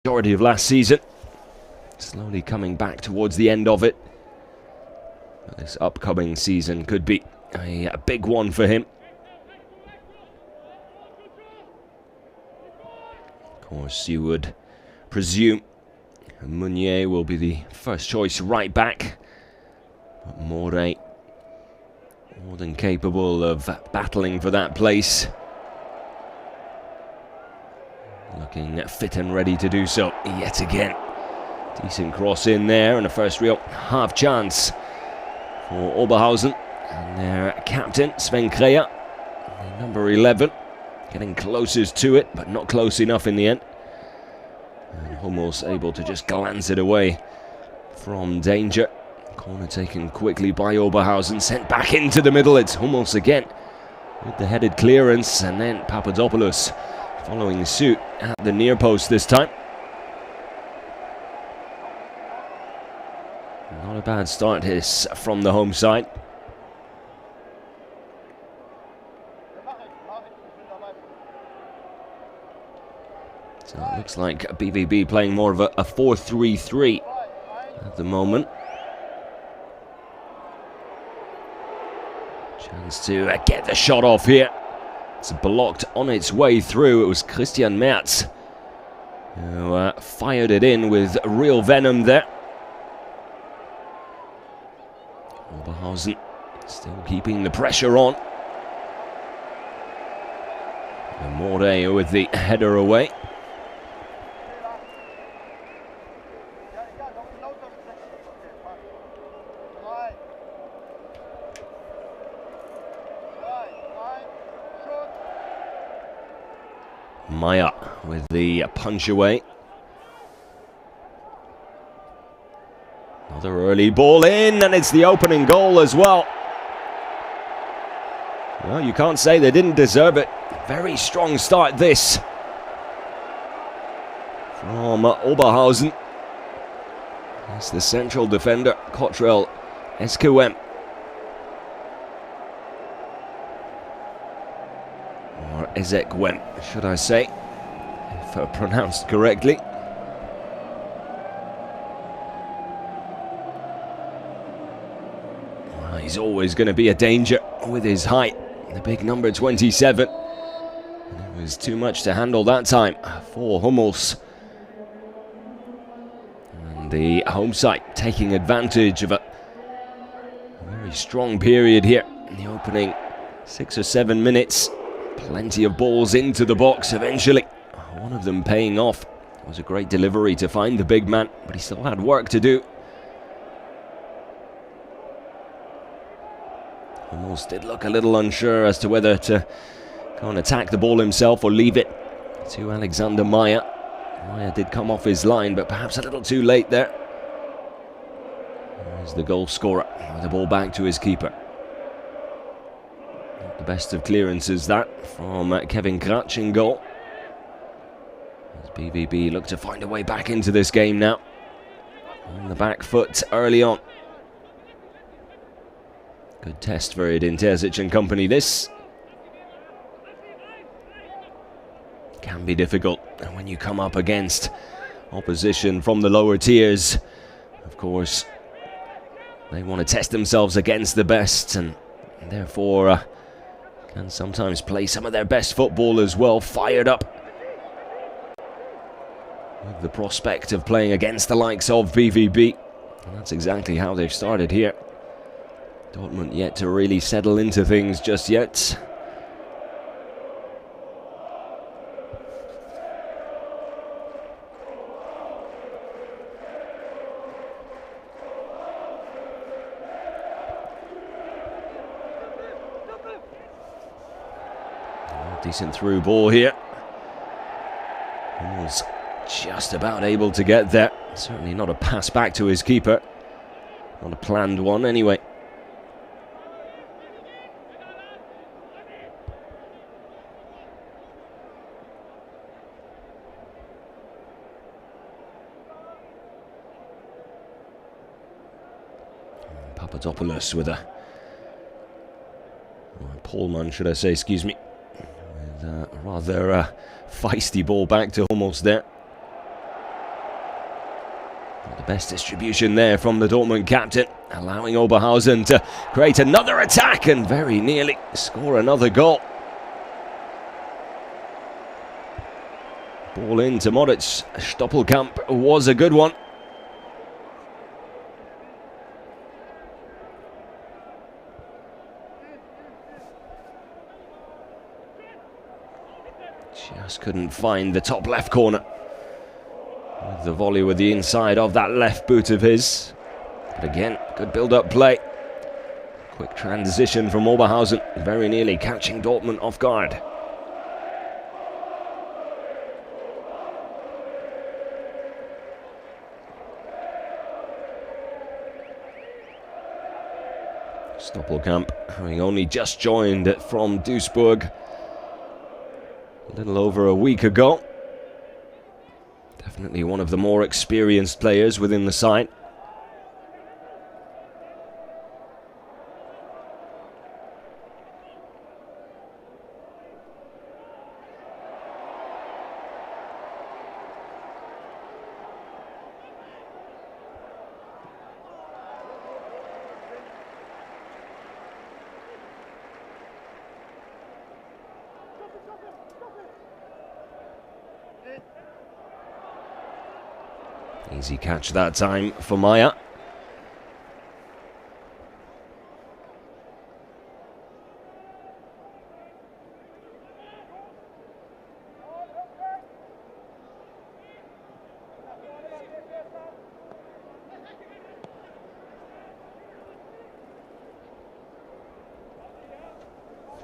majority of last season. Slowly coming back towards the end of it. This upcoming season could be a big one for him. Of course, you would presume Meunier will be the first choice right back. But more than capable of battling for that place. Looking fit and ready to do so yet again. Decent cross in there, and a first real half chance for Oberhausen. And their captain, Sven Krea, number 11, getting closest to it, but not close enough in the end. And Hummels able to just glance it away from danger. Corner taken quickly by Oberhausen, sent back into the middle. It's Hummels again with the headed clearance, and then Papadopoulos following suit at the near post this time. Not a bad start this from the home side. So it looks like BVB playing more of a 4-3-3 at the moment. Chance to get the shot off here. It's blocked on its way through. It was Christian Merz who fired it in with real venom there. Oberhausen still keeping the pressure on. And More with the header away. Maya with the punch away. Another early ball in, and it's the opening goal as well. Well, you can't say they didn't deserve it. Very strong start this from Oberhausen. That's the central defender, Cottrell Esquem. Or Ezekwem, should I say, if pronounced correctly. Well, he's always going to be a danger with his height, the big number 27. And it was too much to handle that time for Hummels. And the home side taking advantage of a very strong period here in the opening 6 or 7 minutes. Plenty of balls into the box eventually. One of them paying off. It was a great delivery to find the big man, but he still had work to do. Hummels did look a little unsure as to whether to go and attack the ball himself or leave it to Alexander Maya. Maya did come off his line, but perhaps a little too late there. There's the goal scorer with the ball back to his keeper. Not the best of clearances that from Kevin Kratch in goal. As BVB look to find a way back into this game now. On the back foot early on. Good test for Edin Terzic and company this. Can be difficult when you come up against opposition from the lower tiers. Of course, they want to test themselves against the best, and therefore can sometimes play some of their best football as well, fired up with the prospect of playing against the likes of BVB. And that's exactly how they've started here. Dortmund yet to really settle into things just yet. Decent through ball here. Was just about able to get there. Certainly not a pass back to his keeper. Not a planned one anyway. Papadopoulos with a Paulman, should I say, excuse me. With a rather feisty ball back to Hummels there. Best distribution there from the Dortmund captain, allowing Oberhausen to create another attack and very nearly score another goal. Ball into Moritz. Stoppelkamp was a good one. Just couldn't find the top left corner. With the volley with the inside of that left boot of his. But again, good build-up play. Quick transition from Oberhausen, very nearly catching Dortmund off guard. Stoppelkamp, having only just joined from Duisburg a little over a week ago. Definitely one of the more experienced players within the side. Easy catch that time for Maya.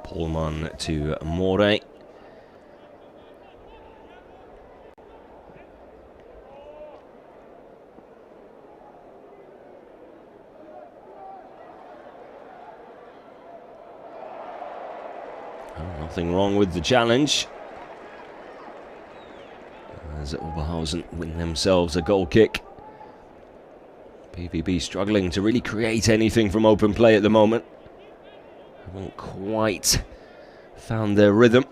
Pullman to More. Nothing wrong with the challenge, as Oberhausen win themselves a goal kick. BVB struggling to really create anything from open play at the moment. Haven't quite found their rhythm.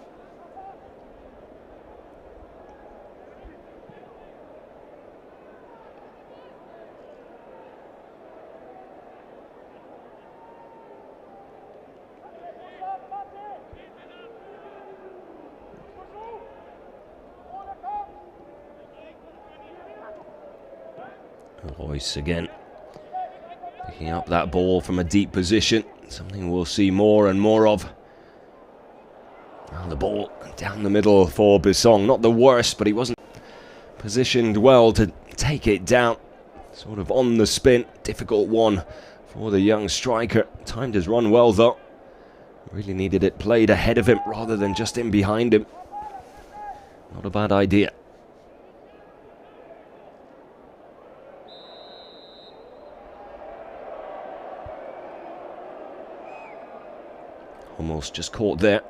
Royce again, picking up that ball from a deep position, something we'll see more and more of. Well, the ball down the middle for Bissong, not the worst, but he wasn't positioned well to take it down. Sort of on the spin, difficult one for the young striker. Timed his run well though. Really needed it played ahead of him rather than just in behind him. Not a bad idea. Almost just caught there.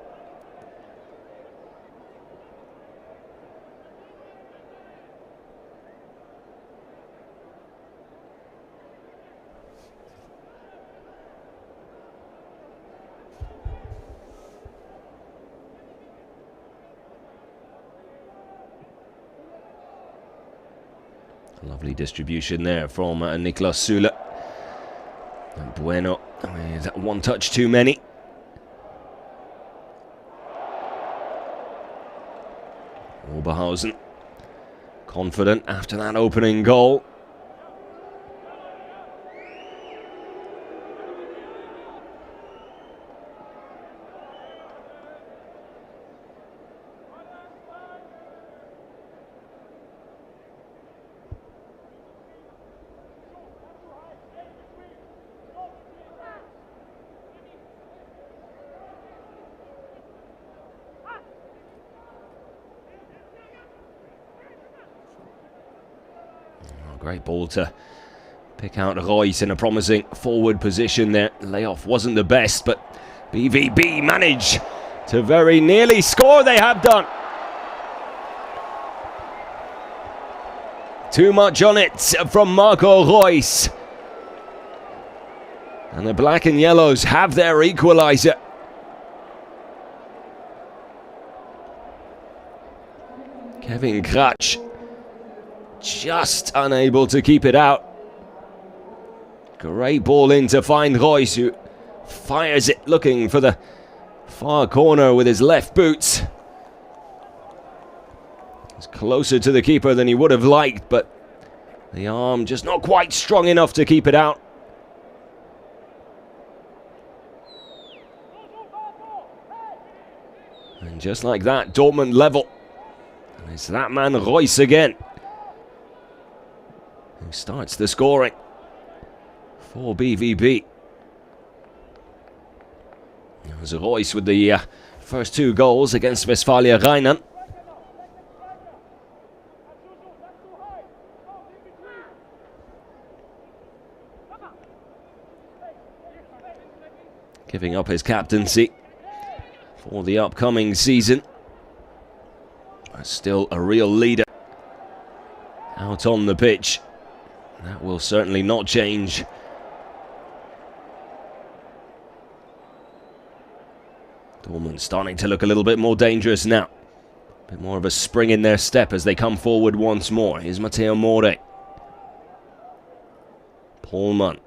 Lovely distribution there from Niklas Süle. And Bueno with one touch too many. Oberhausen confident after that opening goal. Great ball to pick out Royce in a promising forward position there. Layoff wasn't the best, but BVB managed to very nearly score. They have done. Too much on it from Marco Royce. And the black and yellows have their equaliser. Kevin Kratsch just unable to keep it out. Great ball in to find Royce, who fires it looking for the far corner with his left boot. He's closer to the keeper than he would have liked, but the arm just not quite strong enough to keep it out. And just like that, Dortmund level. And it's that man Royce again who starts the scoring for BVB. It was Royce with the first 2 goals against Westfalia Rheinland. Giving up his captaincy for the upcoming season. But still a real leader out on the pitch. That will certainly not change. Dortmund starting to look a little bit more dangerous now. A bit more of a spring in their step as they come forward once more. Here's Matteo More. Pohlmann.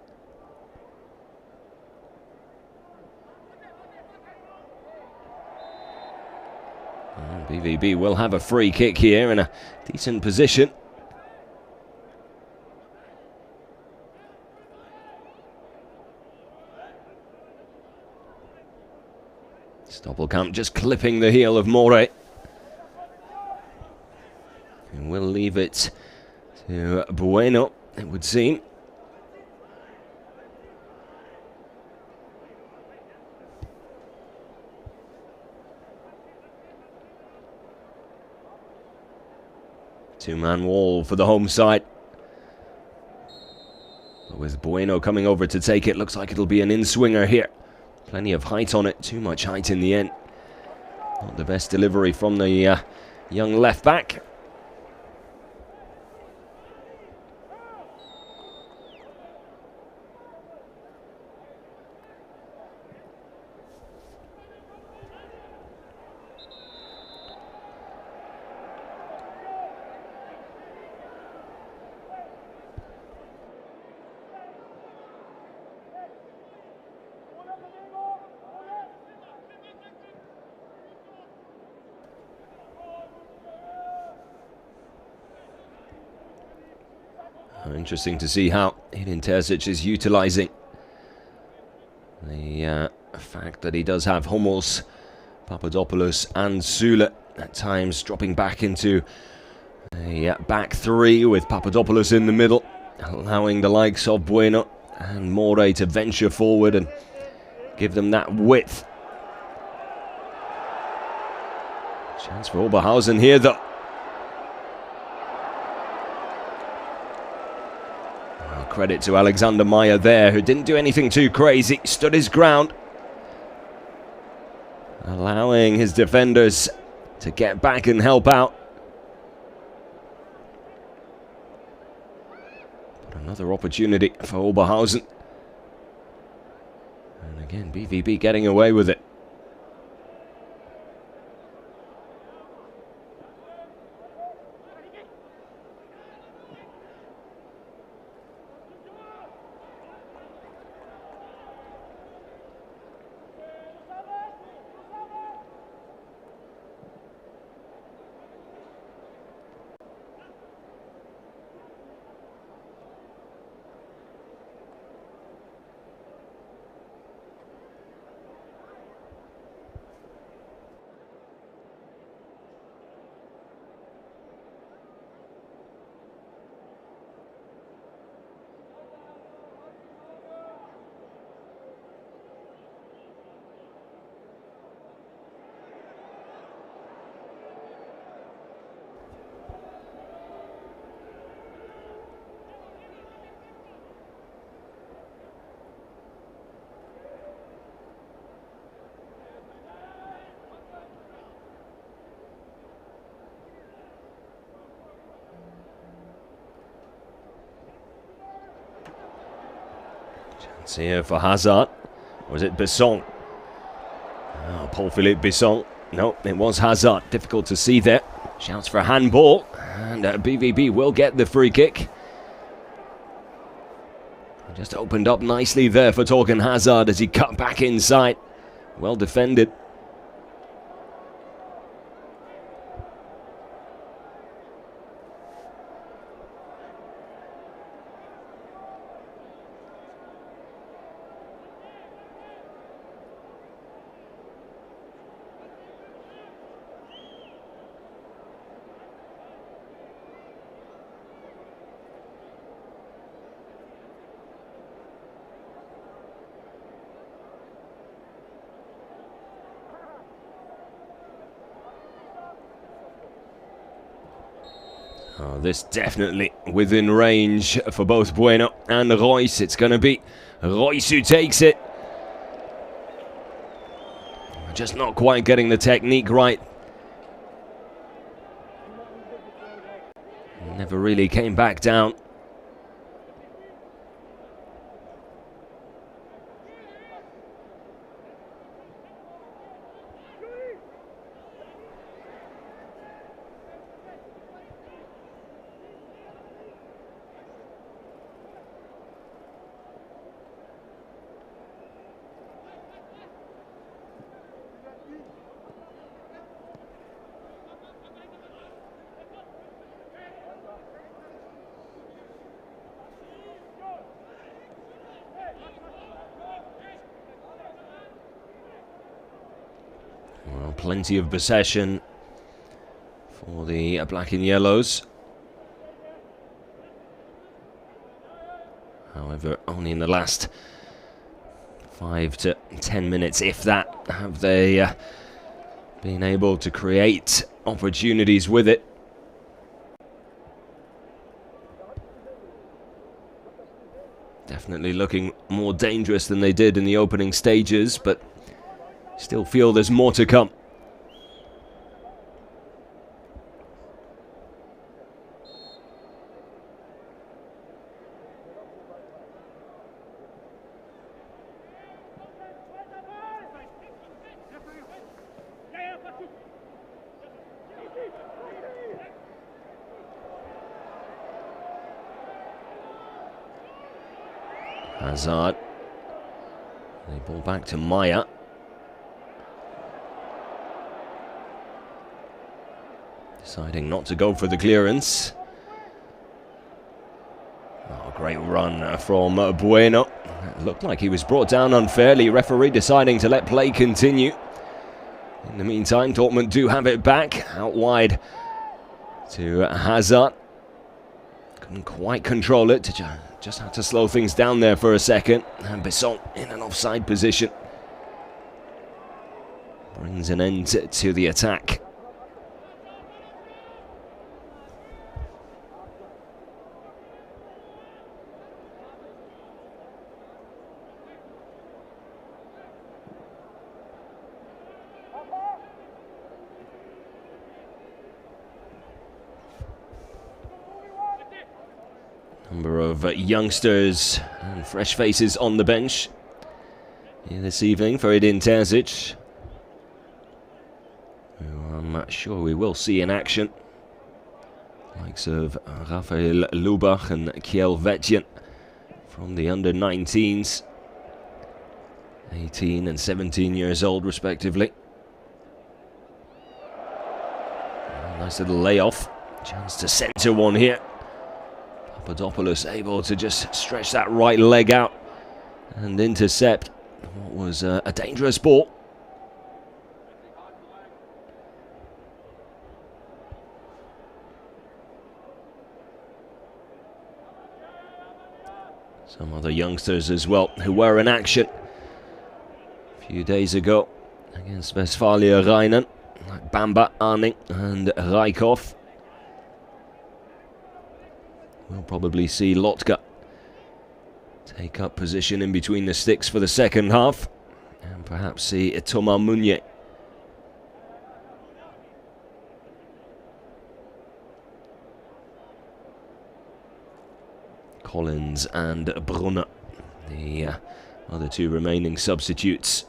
BVB will have a free kick here in a decent position. Stoppelkamp just clipping the heel of More. And we'll leave it to Bueno, it would seem. Two-man wall for the home side. But with Bueno coming over to take it, looks like it'll be an in-swinger here. Plenty of height on it, too much height in the end. Not the best delivery from the young left-back. Interesting to see how Edin Terzic is utilising the fact that he does have Hummels, Papadopoulos and Süle at times dropping back into a back 3 with Papadopoulos in the middle, allowing the likes of Bueno and More to venture forward and give them that width. Chance for Oberhausen here though. Credit to Alexander Meyer there, who didn't do anything too crazy, stood his ground, allowing his defenders to get back and help out. But another opportunity for Oberhausen. And again, BVB getting away with it. Chance here for Hazard. Or was it Besson? Oh, Paul-Philippe Besson. No, it was Hazard. Difficult to see there. Shouts for a handball, and BVB will get the free kick. Just opened up nicely there for Torgan Hazard as he cut back inside. Well defended. Oh, this definitely within range for both Bueno and Royce. It's going to be Royce who takes it. Just not quite getting the technique right. Never really came back down. Well, plenty of possession for the black and yellows. However, only in the last 5 to 10 minutes, if that, have they been able to create opportunities with it. Definitely looking more dangerous than they did in the opening stages, but still feel there's more to come. Hazard. They ball back to Maya. Deciding not to go for the clearance. Oh, great run from Bueno. It looked like he was brought down unfairly. Referee deciding to let play continue. In the meantime, Dortmund do have it back. Out wide to Hazard. Couldn't quite control it. Just had to slow things down there for a second. And Besson in an offside position. Brings an end to the attack. Number of youngsters and fresh faces on the bench here this evening for Edin Terzic, who I'm sure we will see in action. Likes of Rafael Lubach and Kiel Vetjen from the under-19s, 18 and 17 years old respectively. Nice little layoff, chance to centre one here. Papadopoulos able to just stretch that right leg out and intercept what was a dangerous ball. Some other youngsters as well who were in action a few days ago against Westfalia Rheinen, like Bamba, Arning and Rijkoff. We'll probably see Lotka take up position in between the sticks for the second half, and perhaps see Thomas Meunier. Collins and Brunner, the other two remaining substitutes.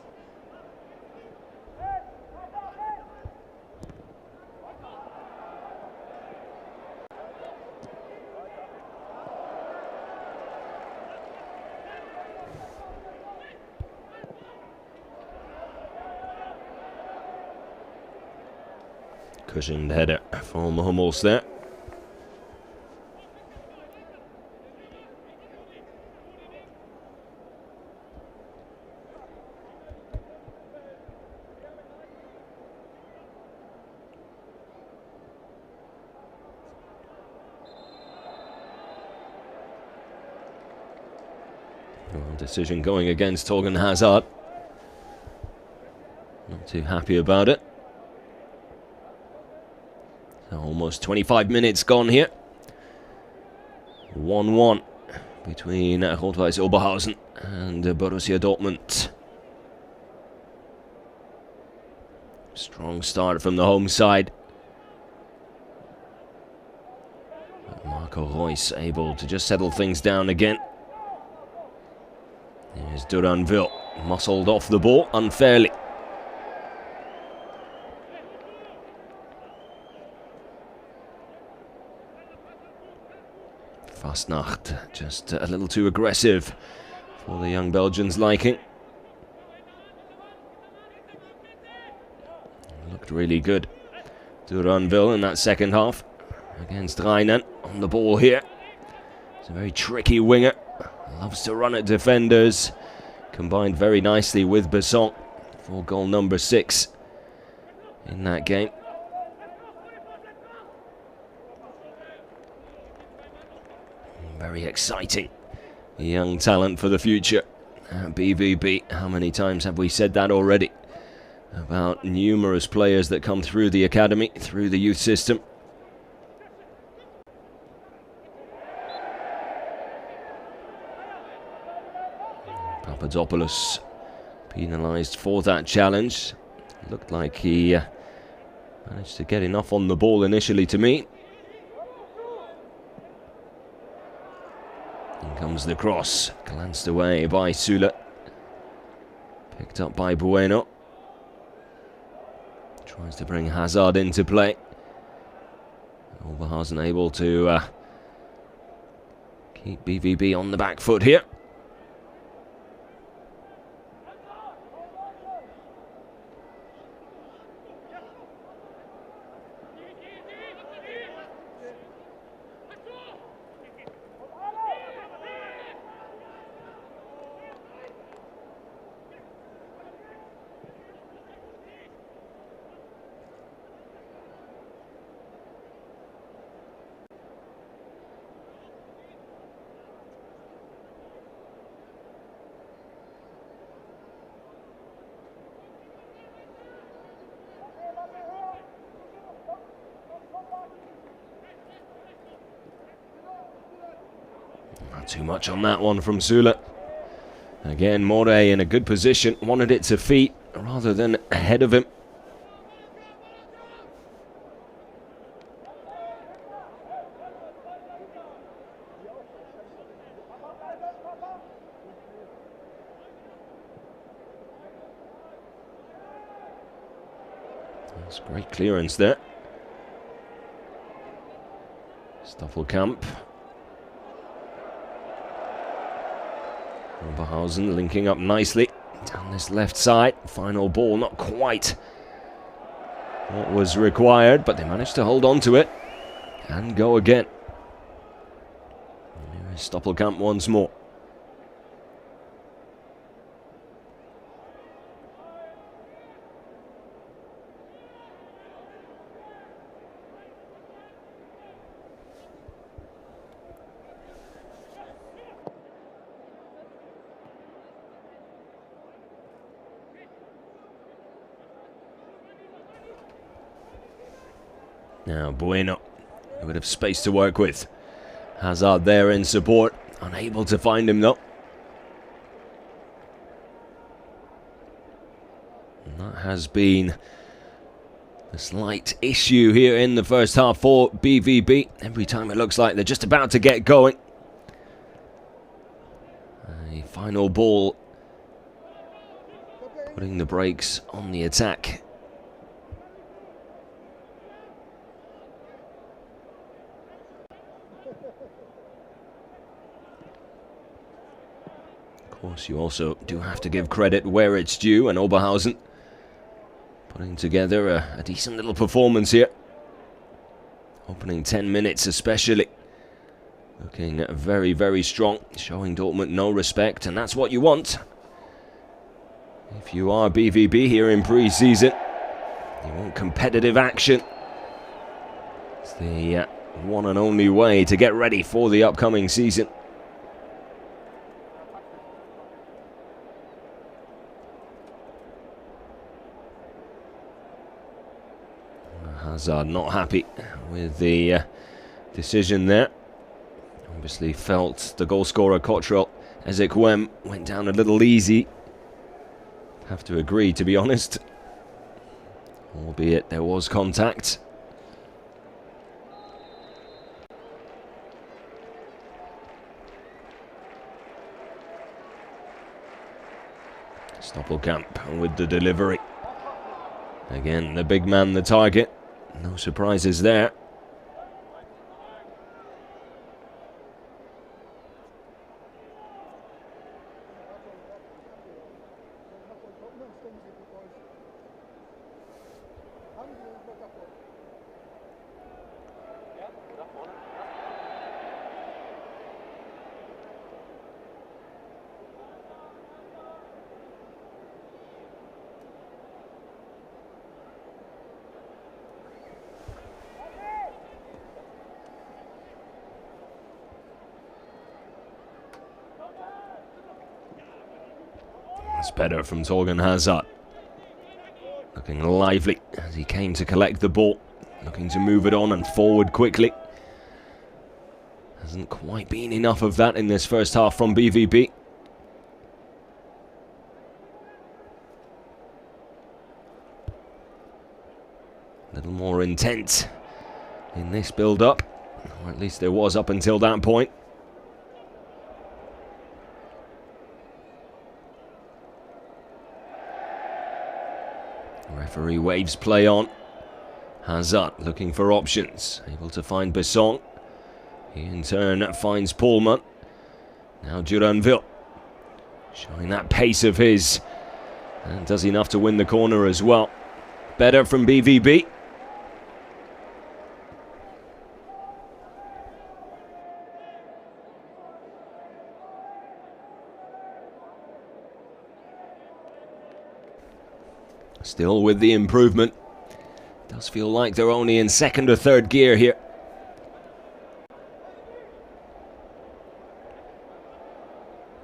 Cushioned header from Hummels there. Well, decision going against Torgan Hazard. Not too happy about it. So almost 25 minutes gone here. 1-1 between Rot-Weiß Oberhausen and Borussia Dortmund. Strong start from the home side. Marco Reus able to just settle things down again. Here's Duranville, muscled off the ball unfairly. Fastnacht, just a little too aggressive for the young Belgians' liking. Looked really good. Duranville in that second half against Reinen on the ball here. It's a very tricky winger. Loves to run at defenders. Combined very nicely with Besson for goal number 6 in that game. Very exciting young talent for the future at BVB. How many times have we said that already? About numerous players that come through the academy, through the youth system. Papadopoulos penalised for that challenge. Looked like he managed to get enough on the ball initially to me. In comes the cross, glanced away by Süle. Picked up by Bueno. Tries to bring Hazard into play. Oberhausen able to keep BVB on the back foot here. Not too much on that one from Süle. Again, More in a good position. Wanted it to feet rather than ahead of him. That's great clearance there. Stoffelkamp. Oberhausen linking up nicely down this left side. Final ball, not quite what was required, but they managed to hold on to it and go again. Here's Stoppelkamp once more. Now Bueno, a bit of space to work with. Hazard there in support, unable to find him though. And that has been a slight issue here in the first half for BVB. Every time it looks like they're just about to get going. A final ball putting the brakes on the attack. Of course, you also do have to give credit where it's due, and Oberhausen putting together a decent little performance here. Opening 10 minutes especially. Looking very, very strong, showing Dortmund no respect, and that's what you want. If you are BVB here in pre-season, you want competitive action. It's the one and only way to get ready for the upcoming season. Hazard not happy with the decision there. Obviously felt the goalscorer Cottrell Ezekwem went down a little easy. Have to agree, to be honest. Albeit there was contact. Stoppelkamp with the delivery. Again, the big man the target. No surprises there. That's better from Torgan Hazard. Looking lively as he came to collect the ball. Looking to move it on and forward quickly. Hasn't quite been enough of that in this first half from BVB. A little more intent in this build-up. Or at least there was up until that point. Referee waves play on. Hazard looking for options. Able to find Besson. He in turn finds Pullman. Now Duranville. Showing that pace of his. And does enough to win the corner as well. Better from BVB. Still with the improvement. Does feel like they're only in second or third gear here.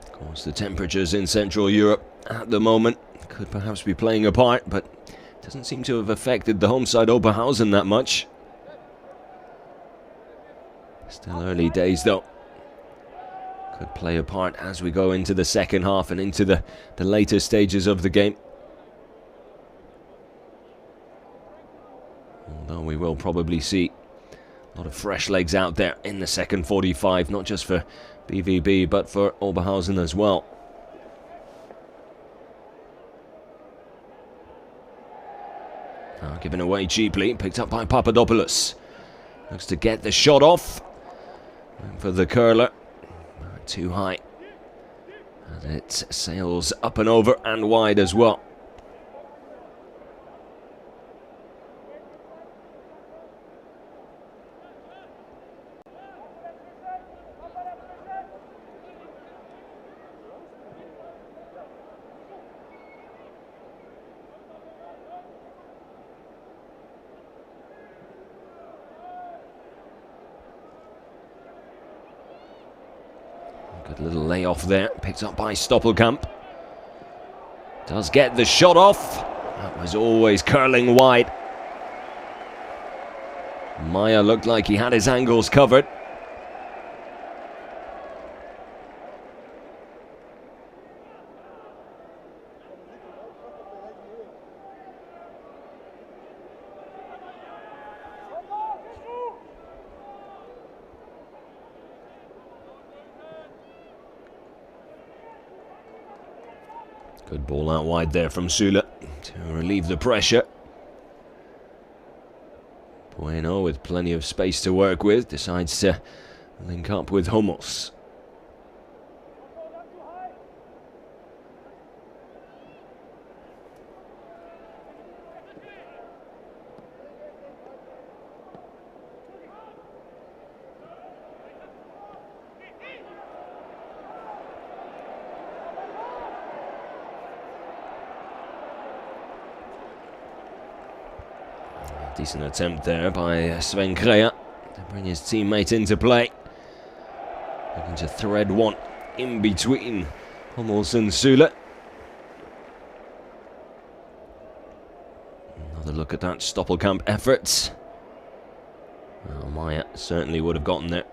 Of course, the temperatures in Central Europe at the moment could perhaps be playing a part, but doesn't seem to have affected the home side Oberhausen that much. Still early days though. Could play a part as we go into the second half and into the later stages of the game. Although we will probably see a lot of fresh legs out there in the second 45, not just for BVB, but for Oberhausen as well. Now given away cheaply, picked up by Papadopoulos. Looks to get the shot off. And for the curler, too high. And it sails up and over and wide as well. Good little layoff there, picked up by Stoppelkamp. Does get the shot off. That was always curling wide. Maya looked like he had his angles covered. Good ball out wide there from Sula to relieve the pressure. Bueno, with plenty of space to work with, decides to link up with Hummels. Decent attempt there by Sven Krea to bring his teammate into play. Looking to thread one in between Hummels and Süle. Another look at that Stoppelkamp efforts. Well, Maya certainly would have gotten there.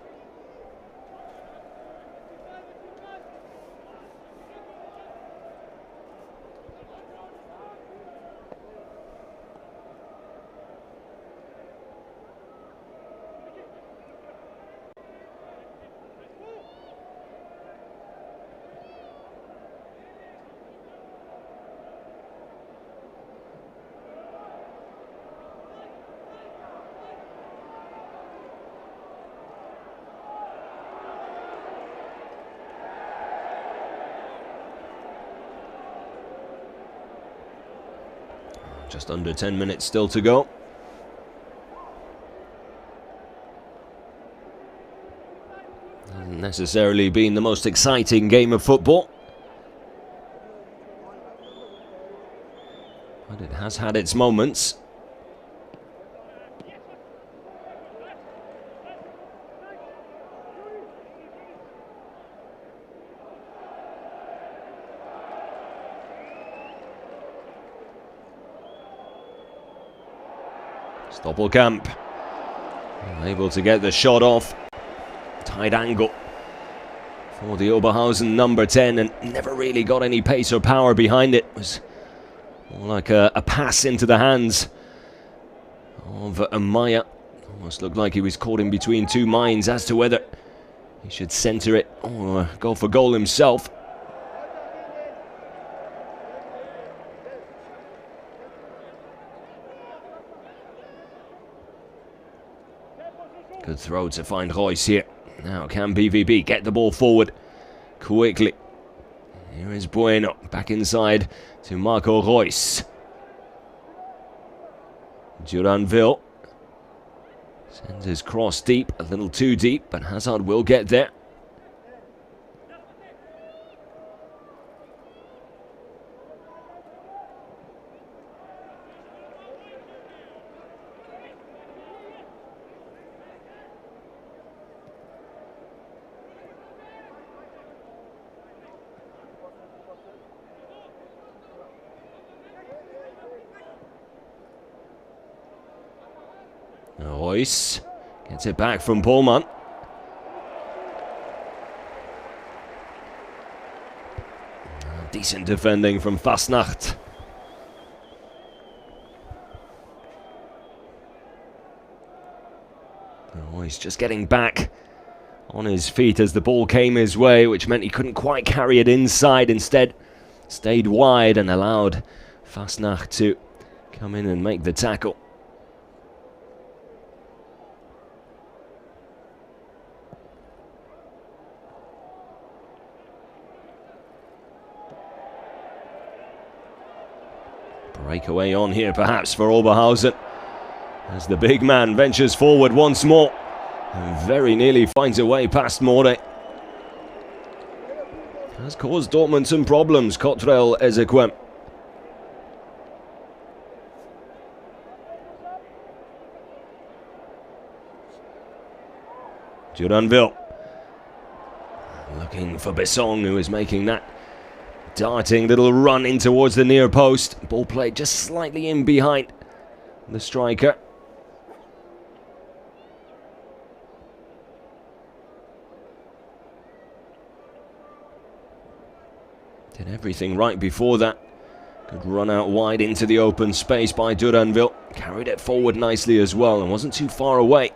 Just under 10 minutes still to go. Hasn't necessarily been the most exciting game of football, but it has had its moments. Stoppelkamp able to get the shot off. Tight angle for the Oberhausen number 10, and never really got any pace or power behind it. It was more like a pass into the hands of Maya. Almost looked like he was caught in between two minds as to whether he should centre it or go for goal himself. Good throw to find Reus here. Now can BVB get the ball forward quickly? Here is Bueno, back inside to Marco Reus. Duranville sends his cross deep, a little too deep, but Hazard will get there. Reus gets it back from Pohlmann. Decent defending from Fasnacht. Reus just getting back on his feet as the ball came his way, which meant he couldn't quite carry it inside. Instead, stayed wide and allowed Fasnacht to come in and make the tackle. Breakaway on here perhaps for Oberhausen as the big man ventures forward once more and very nearly finds a way past More. Has caused Dortmund some problems, Cottrell Ezequem. Duranville looking for Besson, who is making that darting little run in towards the near post. Ball played just slightly in behind the striker. Did everything right before that. Good run out wide into the open space by Duranville. Carried it forward nicely as well and wasn't too far away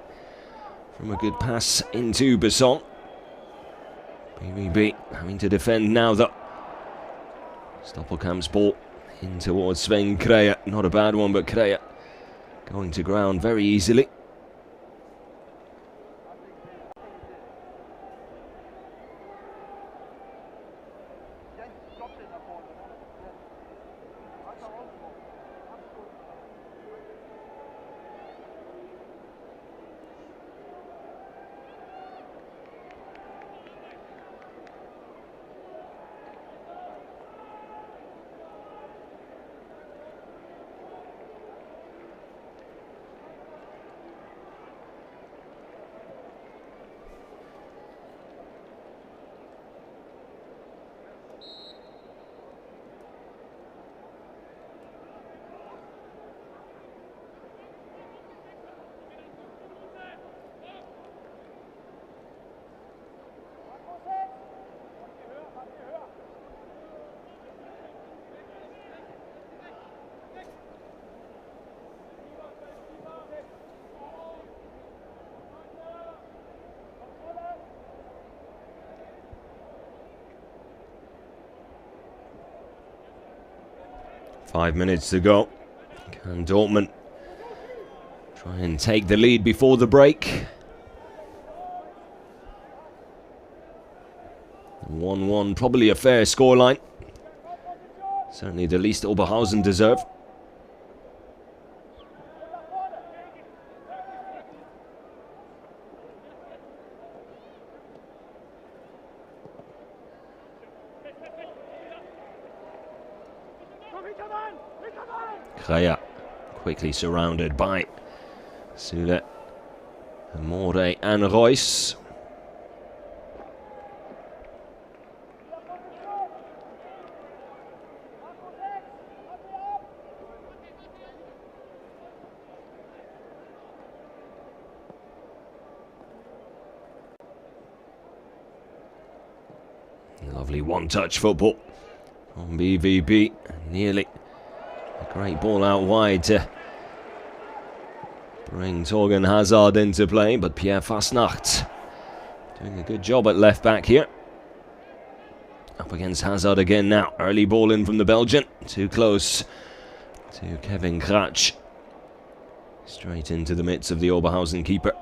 from a good pass into Besson. BVB having to defend now though. Stoppelkamp's ball in towards Sven Krea. Not a bad one, but Krea going to ground very easily. 5 minutes to go. Can Dortmund try and take the lead before the break? 1-1, probably a fair scoreline. Certainly the least Oberhausen deserve. Kaya quickly surrounded by Sule, More and Reus. Lovely one-touch football on BVB. Nearly a great ball out wide to bring Torgan Hazard into play, but Pierre Fasnacht doing a good job at left back here. Up against Hazard again now. Early ball in from the Belgian. Too close to Kevin Kratsch. Straight into the midst of the Oberhausen keeper.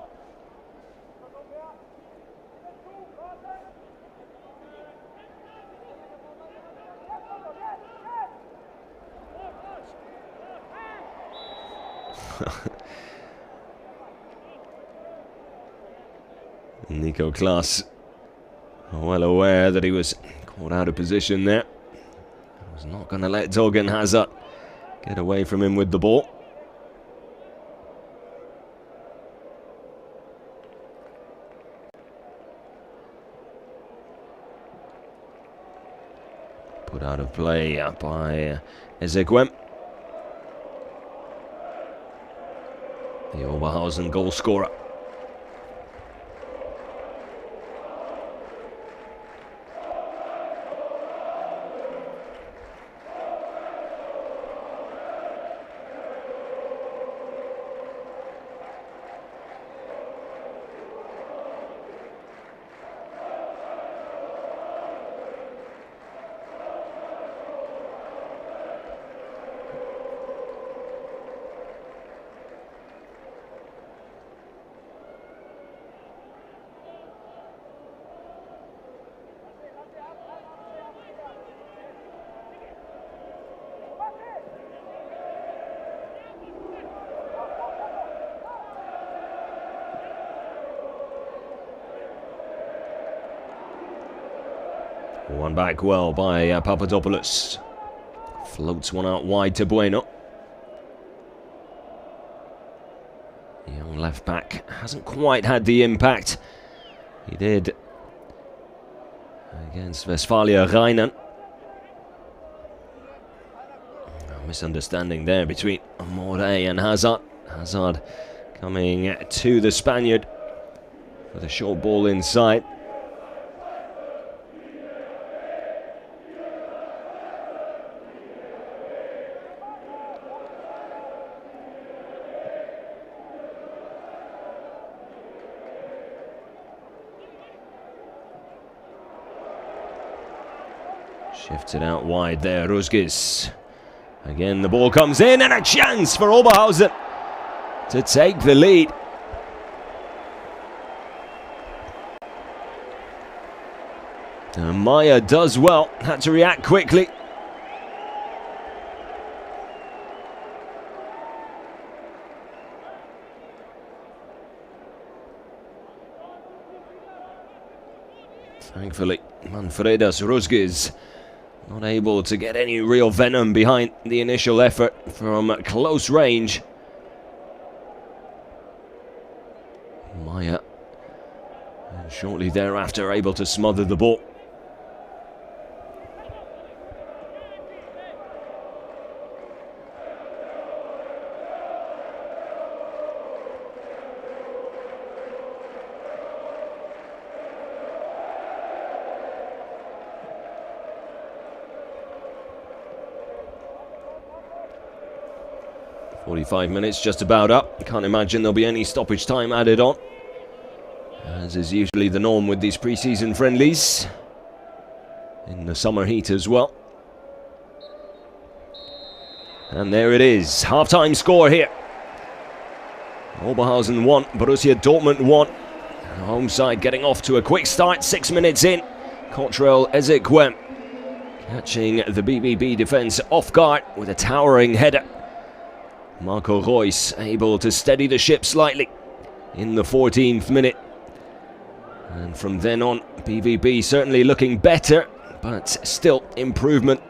Nico Klaas, well aware that he was caught out of position there. Was not going to let Torgan Hazard get away from him with the ball. Put out of play by Ezekwem. The Oberhausen goal scorer. One back well by Papadopoulos. Floats one out wide to Bueno. The young left back hasn't quite had the impact he did against Westfalia Rheinland. A misunderstanding there between More and Hazard. Hazard coming to the Spaniard with a short ball inside. Shifts it out wide there, Rusgis. Again, the ball comes in and a chance for Oberhausen to take the lead. And Maya does well, had to react quickly. Thankfully, Manfredas Rusgis not able to get any real venom behind the initial effort from close range. Maya, and shortly thereafter, able to smother the ball. "45 minutes just about up. Can't imagine there'll be any stoppage time added on, as is usually the norm with these pre-season friendlies, in the summer heat as well. And there it is, half-time score here. Oberhausen 1, Borussia Dortmund 1. Home side getting off to a quick start, 6 minutes in. Cottrell Ezekwe catching the BVB defence off guard with a towering header. Marco Reus able to steady the ship slightly in the 14th minute. And from then on, BVB certainly looking better, but still improvement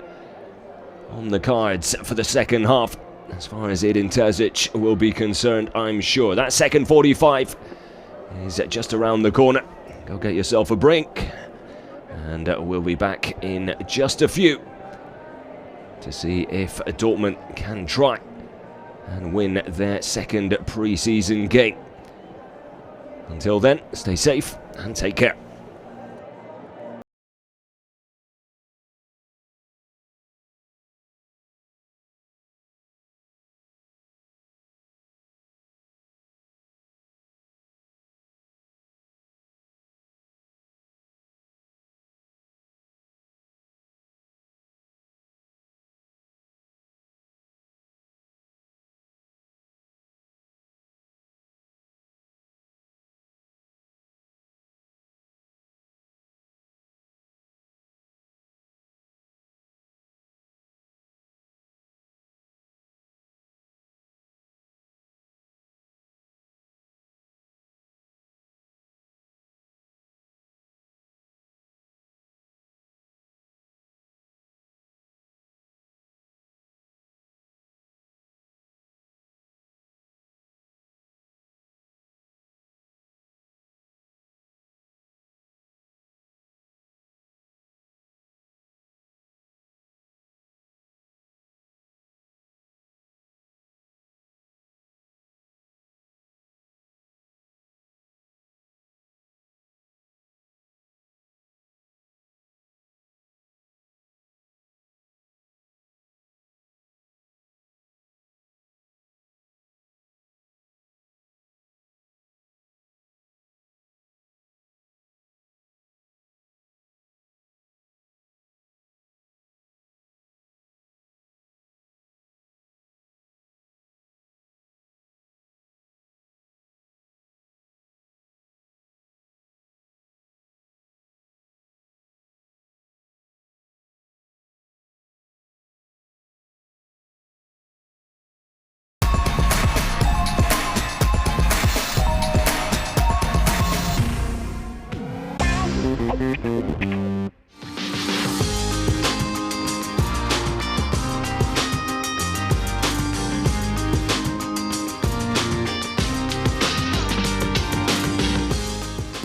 on the cards for the second half, as far as Edin Terzic will be concerned, I'm sure. That second 45 is just around the corner. Go get yourself a drink, and we'll be back in just a few to see if Dortmund can try and win their second pre-season game. Until then, stay safe and take care.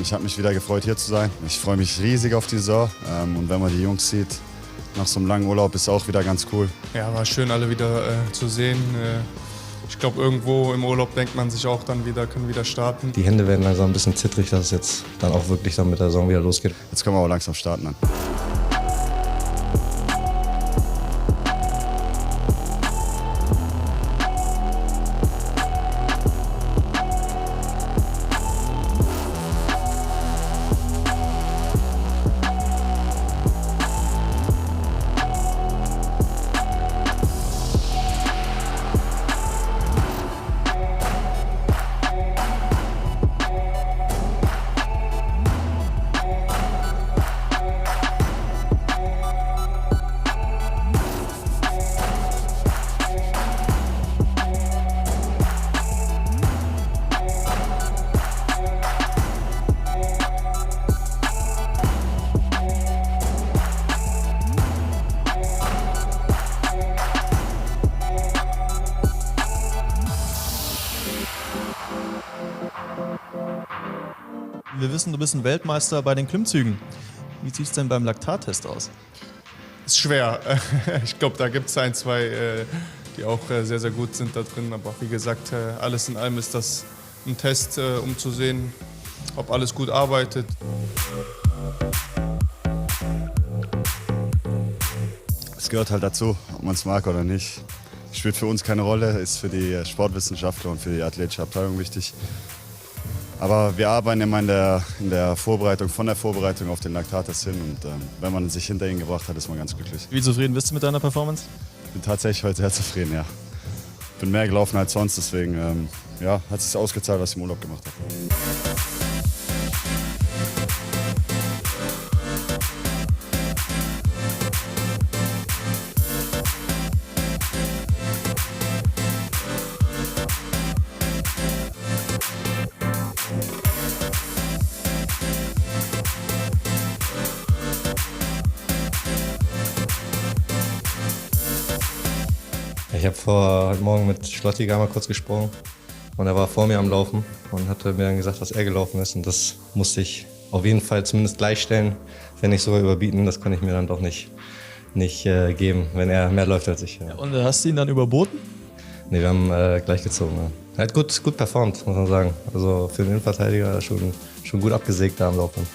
Ich habe mich wieder gefreut, hier zu sein. Ich freue mich riesig auf die Saison. Und wenn man die Jungs sieht, nach so einem langen Urlaub, ist auch wieder ganz cool. Ja, war schön, alle wieder zu sehen. Ich glaube, irgendwo im Urlaub denkt man sich auch dann wieder, können wieder starten. Die Hände werden langsam ein bisschen zittrig, dass es jetzt dann auch wirklich dann mit der Saison wieder losgeht. Jetzt können wir aber langsam starten dann. Wir wissen, du bist ein Weltmeister bei den Klimmzügen. Wie sieht es denn beim Laktattest aus? Ist schwer. Ich glaube, da gibt es ein, zwei, die auch sehr, sehr gut sind da drin. Aber wie gesagt, alles in allem ist das ein Test, um zu sehen, ob alles gut arbeitet. Es gehört halt dazu, ob man es mag oder nicht. Spielt für uns keine Rolle, ist für die Sportwissenschaftler und für die athletische Abteilung wichtig. Aber wir arbeiten immer in der Vorbereitung, von der Vorbereitung auf den Laktattest hin. Und wenn man sich hinter ihn gebracht hat, ist man ganz glücklich. Wie zufrieden bist du mit deiner Performance? bin tatsächlich heute sehr zufrieden, ja. Bin mehr gelaufen als sonst, deswegen ja, hat es sich ausgezahlt, was ich im Urlaub gemacht habe. Ich habe heute Morgen mit Schlotti mal kurz gesprochen und er war vor mir am Laufen und hatte mir dann gesagt, dass er gelaufen ist und das musste ich auf jeden Fall zumindest gleichstellen, wenn nicht sogar überbieten. Das konnte ich mir dann doch nicht geben, wenn er mehr läuft als ich. Ja. Und hast du ihn dann überboten? Nee, wir haben gleich gezogen. Ja. Er hat gut performt, muss man sagen. Also für den Innenverteidiger schon gut abgesägt da am Laufen.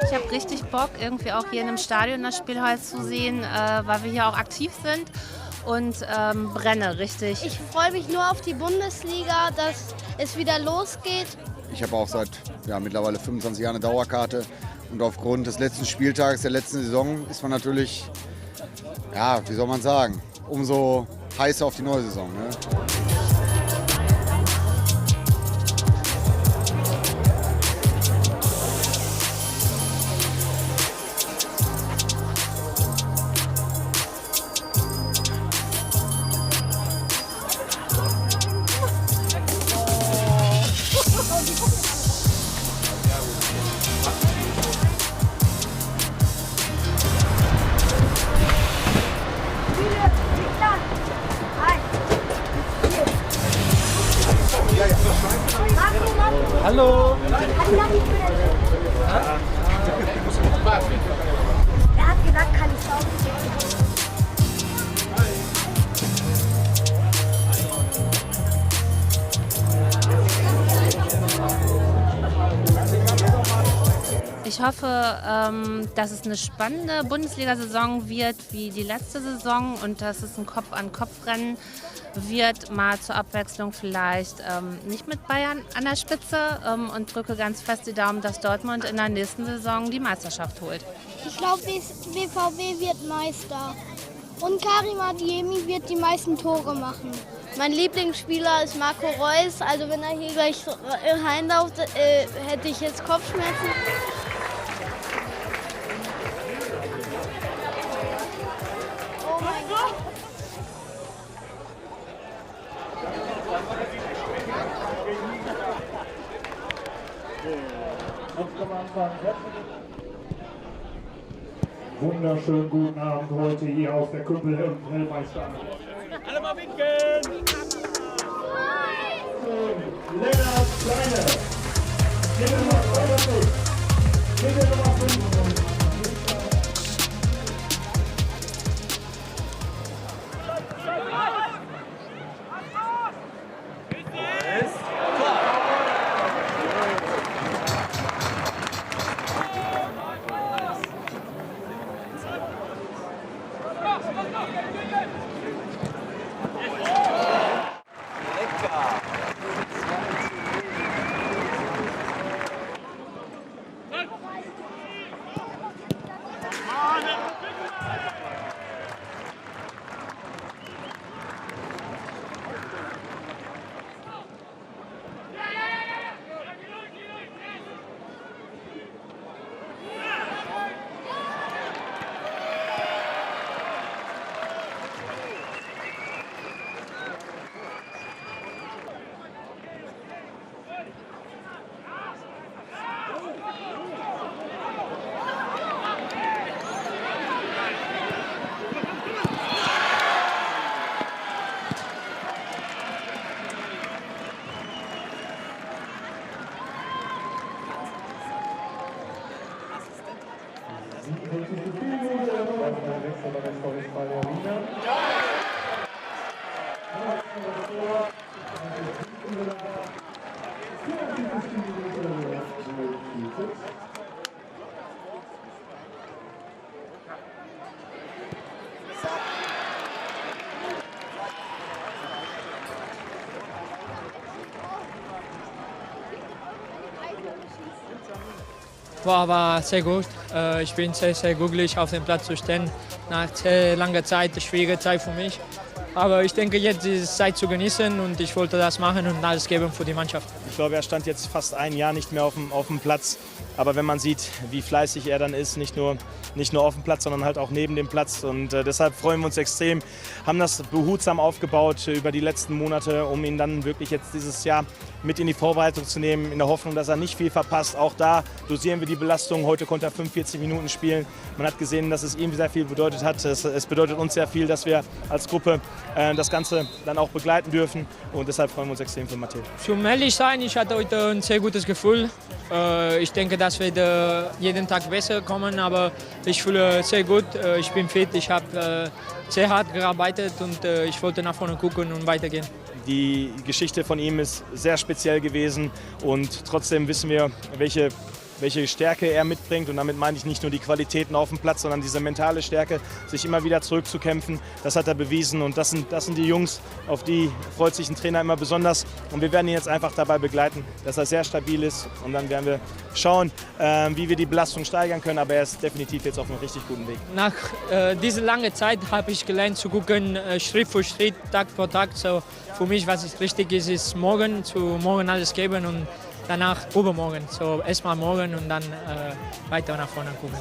Ich habe richtig Bock, irgendwie auch hier in einem Stadion das Spiel heute zu sehen, weil wir hier auch aktiv sind und brenne richtig. Ich freue mich nur auf die Bundesliga, dass es wieder losgeht. Ich habe auch seit mittlerweile 25 Jahren eine Dauerkarte und aufgrund des letzten Spieltags der letzten Saison ist man natürlich, ja, wie soll man sagen, umso heißer auf die neue Saison. Ne? Hallo! Er hat gesagt, kann ich schauen. Ich hoffe, dass es eine spannende Bundesliga-Saison wird wie die letzte Saison und dass es ein Kopf-an-Kopf-Rennen wird, mal zur Abwechslung vielleicht nicht mit Bayern an der Spitze und drücke ganz fest die Daumen, dass Dortmund in der nächsten Saison die Meisterschaft holt. Ich glaube, BVB wird Meister. Und Karim Adeyemi wird die meisten Tore machen. Mein Lieblingsspieler ist Marco Reus. Also wenn er hier gleich reinläuft, hätte ich jetzt Kopfschmerzen. Oh mein Gott. Wunderschönen guten Abend heute hier aus der Kuppel im Grillmeister. Alle mal winken! Lennart Kleine. Bitte Nummer 2. Bitte Nummer 5. Spielminute, der Wechsel bei der Vorwärtsball Arena. War sehr gut. Ich bin sehr, sehr glücklich, auf dem Platz zu stehen. Nach sehr langer Zeit, eine schwierige Zeit für mich. Aber ich denke, jetzt ist es Zeit zu genießen und ich wollte das machen und alles geben für die Mannschaft. Ich glaube, er stand jetzt fast ein Jahr nicht mehr auf dem Platz. Aber wenn man sieht, wie fleißig er dann ist, nicht nur auf dem Platz, sondern halt auch neben dem Platz. Und deshalb freuen wir uns extrem, haben das behutsam aufgebaut über die letzten Monate, um ihn dann wirklich jetzt dieses Jahr mit in die Vorbereitung zu nehmen, in der Hoffnung, dass er nicht viel verpasst. Auch da dosieren wir die Belastung. Heute konnte er 45 Minuten spielen. Man hat gesehen, dass es ihm sehr viel bedeutet hat. Es bedeutet uns sehr viel, dass wir als Gruppe das Ganze dann auch begleiten dürfen. Und deshalb freuen wir uns extrem für Matteo. Zum ehrlich sein, ich hatte heute ein sehr gutes Gefühl. Ich denke, das wird jeden Tag besser kommen, aber ich fühle sehr gut. Ich bin fit, ich habe sehr hart gearbeitet und ich wollte nach vorne gucken und weitergehen. Die Geschichte von ihm ist sehr speziell gewesen und trotzdem wissen wir, welche Stärke er mitbringt. Und damit meine ich nicht nur die Qualitäten auf dem Platz, sondern diese mentale Stärke, sich immer wieder zurückzukämpfen. Das hat er bewiesen und das sind die Jungs, auf die freut sich ein Trainer immer besonders. Und wir werden ihn jetzt einfach dabei begleiten, dass er sehr stabil ist. Und dann werden wir schauen, wie wir die Belastung steigern können. Aber er ist definitiv jetzt auf einem richtig guten Weg. Nach dieser langen Zeit habe ich gelernt zu gucken, Schritt für Schritt, Tag für Tag. So für mich, was richtig ist, ist morgen alles geben und danach übermorgen. So erstmal morgen und dann weiter nach vorne gucken.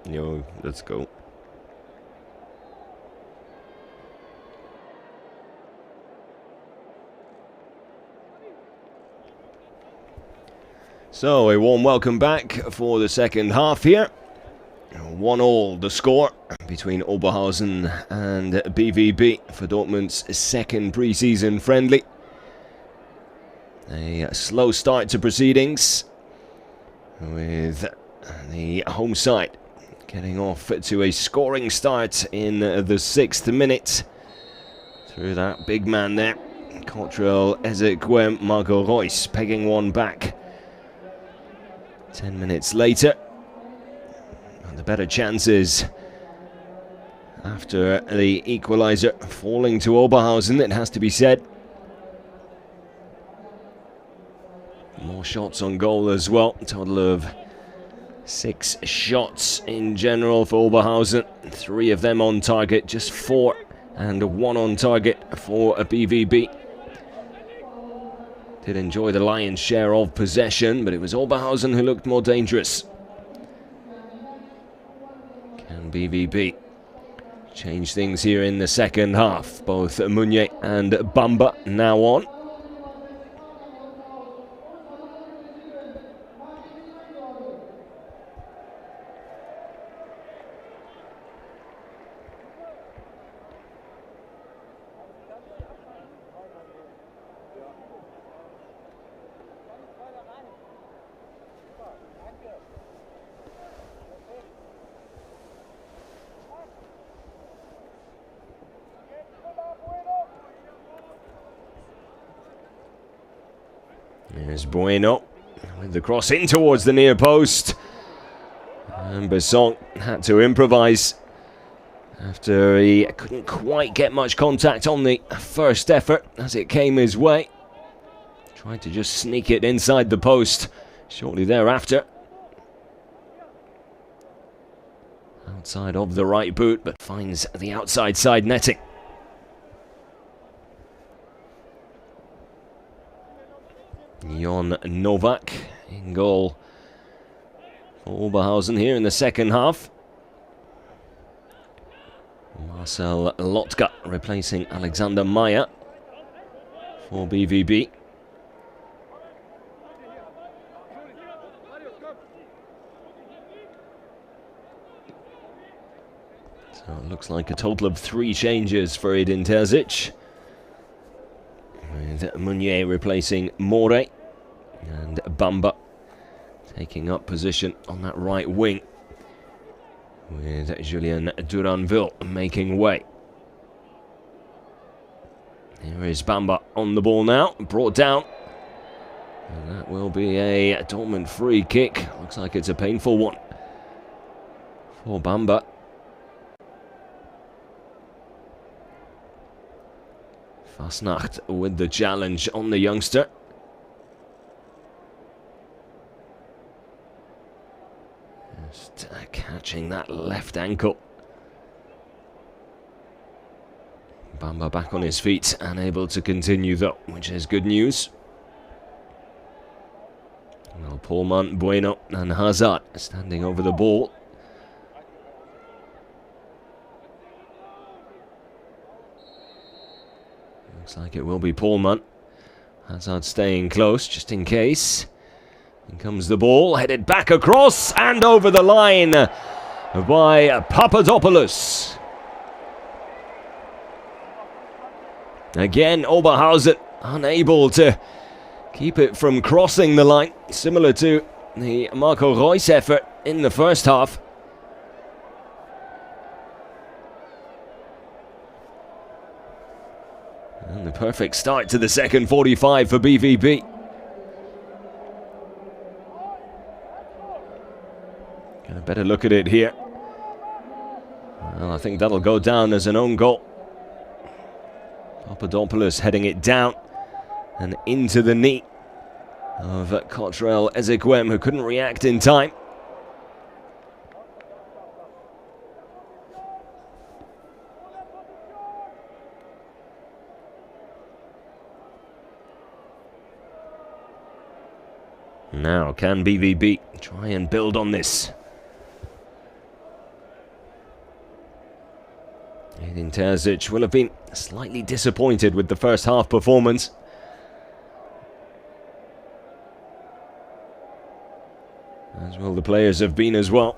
Yo, let's go. So, a warm welcome back for the second half here. 1-1 the score between Oberhausen and BVB for Dortmund's second pre-season friendly. A slow start to proceedings with the home side getting off to a scoring start in the 6th minute through that big man there. Cottrell, Ezekwem, Marco Reus pegging one back. 10 minutes later, the better chances after the equaliser falling to Oberhausen, it has to be said. More shots on goal as well. A total of 6 shots in general for Oberhausen. 3 of them on target, just 4 and 1 on target for a BVB. Did enjoy the lion's share of possession, but it was Oberhausen who looked more dangerous. Can BVB change things here in the second half? Both Meunier and Bamba now on. There's Bueno with the cross in towards the near post. And Besson had to improvise after he couldn't quite get much contact on the first effort as it came his way. Tried to just sneak it inside the post shortly thereafter. Outside of the right boot, but finds the outside side netting. Jon Novak in goal for Oberhausen here in the second half. Marcel Lotka replacing Alexander Meyer for BVB. So it looks like a total of 3 changes for Edin Terzic, with Meunier replacing More and Bamba taking up position on that right wing, with Julien Duranville making way. Here is Bamba on the ball now, brought down, and that will be a Dortmund free kick. Looks like it's a painful one for Bamba. Fasnacht with the challenge on the youngster. Just catching that left ankle. Bamba back on his feet and able to continue though, which is good news. Well, Pohlmann, Bueno and Hazard standing over the ball. Looks like it will be Pohlmann. Hazard staying close just in case. In comes the ball, headed back across and over the line by Papadopoulos. Again, Oberhausen unable to keep it from crossing the line, similar to the Marco Reus effort in the first half. And the perfect start to the second 45 for BVB. Get a better look at it here. Well, I think that'll go down as an own goal. Papadopoulos heading it down and into the knee of Cottrell Ezekwem, who couldn't react in time. Now, can BVB try and build on this? Edin Terzic will have been slightly disappointed with the first half performance. As will the players have been as well.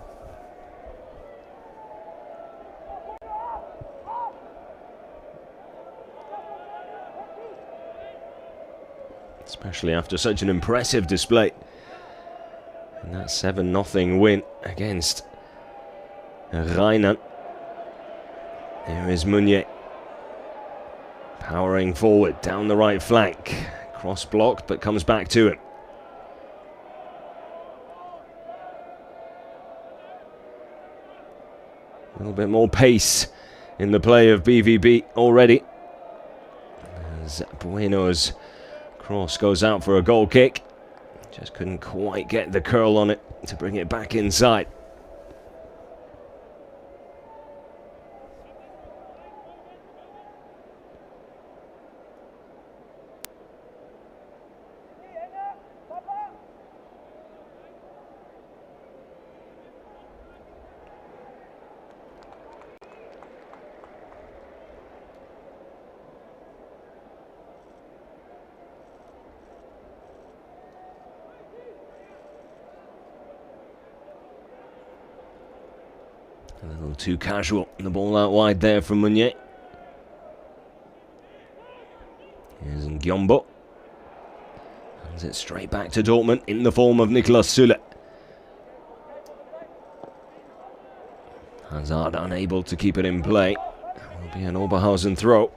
Especially after such an impressive display. And that 7-0 win against Rheinland. Here is Meunier. Powering forward down the right flank. Cross blocked but comes back to him. A little bit more pace in the play of BVB already. As Bueno's cross goes out for a goal kick. Just couldn't quite get the curl on it to bring it back inside. A little too casual. The ball out wide there from Meunier. Here's Ngyombo. Hands it straight back to Dortmund in the form of Niklas Süle. Hazard unable to keep it in play. It will be an Oberhausen throw.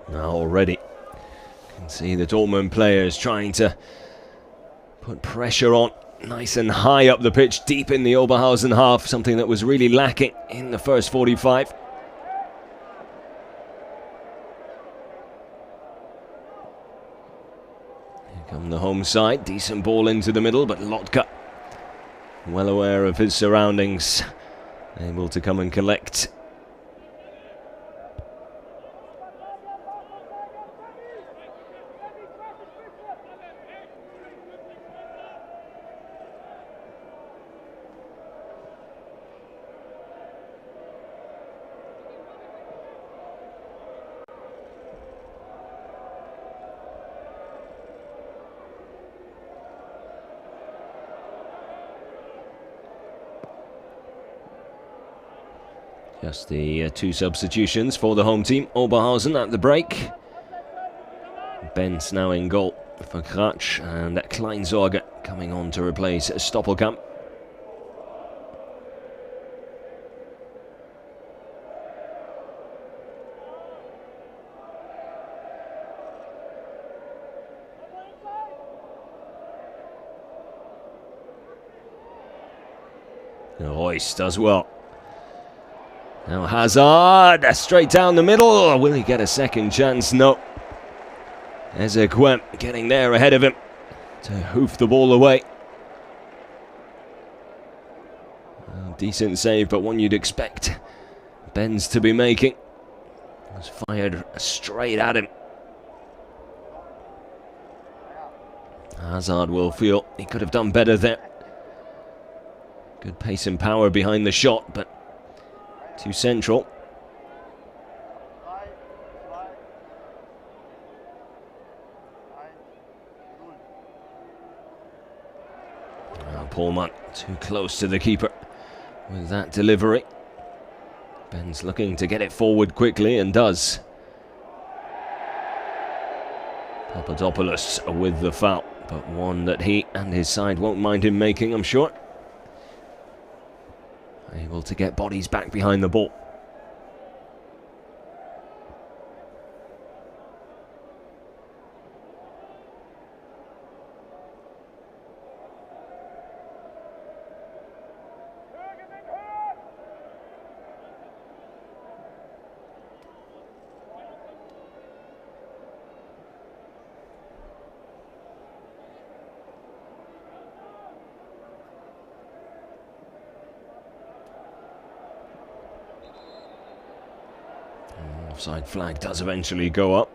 Now already, you can see the Dortmund players trying to put pressure on nice and high up the pitch, deep in the Oberhausen half, something that was really lacking in the first 45. Here come the home side, decent ball into the middle, but Lotka, well aware of his surroundings, able to come and collect. Just the two substitutions for the home team. Oberhausen at the break. Benz now in goal for Kratsch, and Kleinsorge coming on to replace Stoppelkamp. Reus does well. Now Hazard, straight down the middle. Will he get a second chance? No. Ezekwem getting there ahead of him to hoof the ball away. Decent save, but one you'd expect Benz to be making. It was fired straight at him. Hazard will feel he could have done better there. Good pace and power behind the shot, but too central. Now Paulman too close to the keeper with that delivery. Ben's looking to get it forward quickly and does. Papadopoulos with the foul, but one that he and his side won't mind him making, I'm sure. Able to get bodies back behind the ball. Offside flag does eventually go up.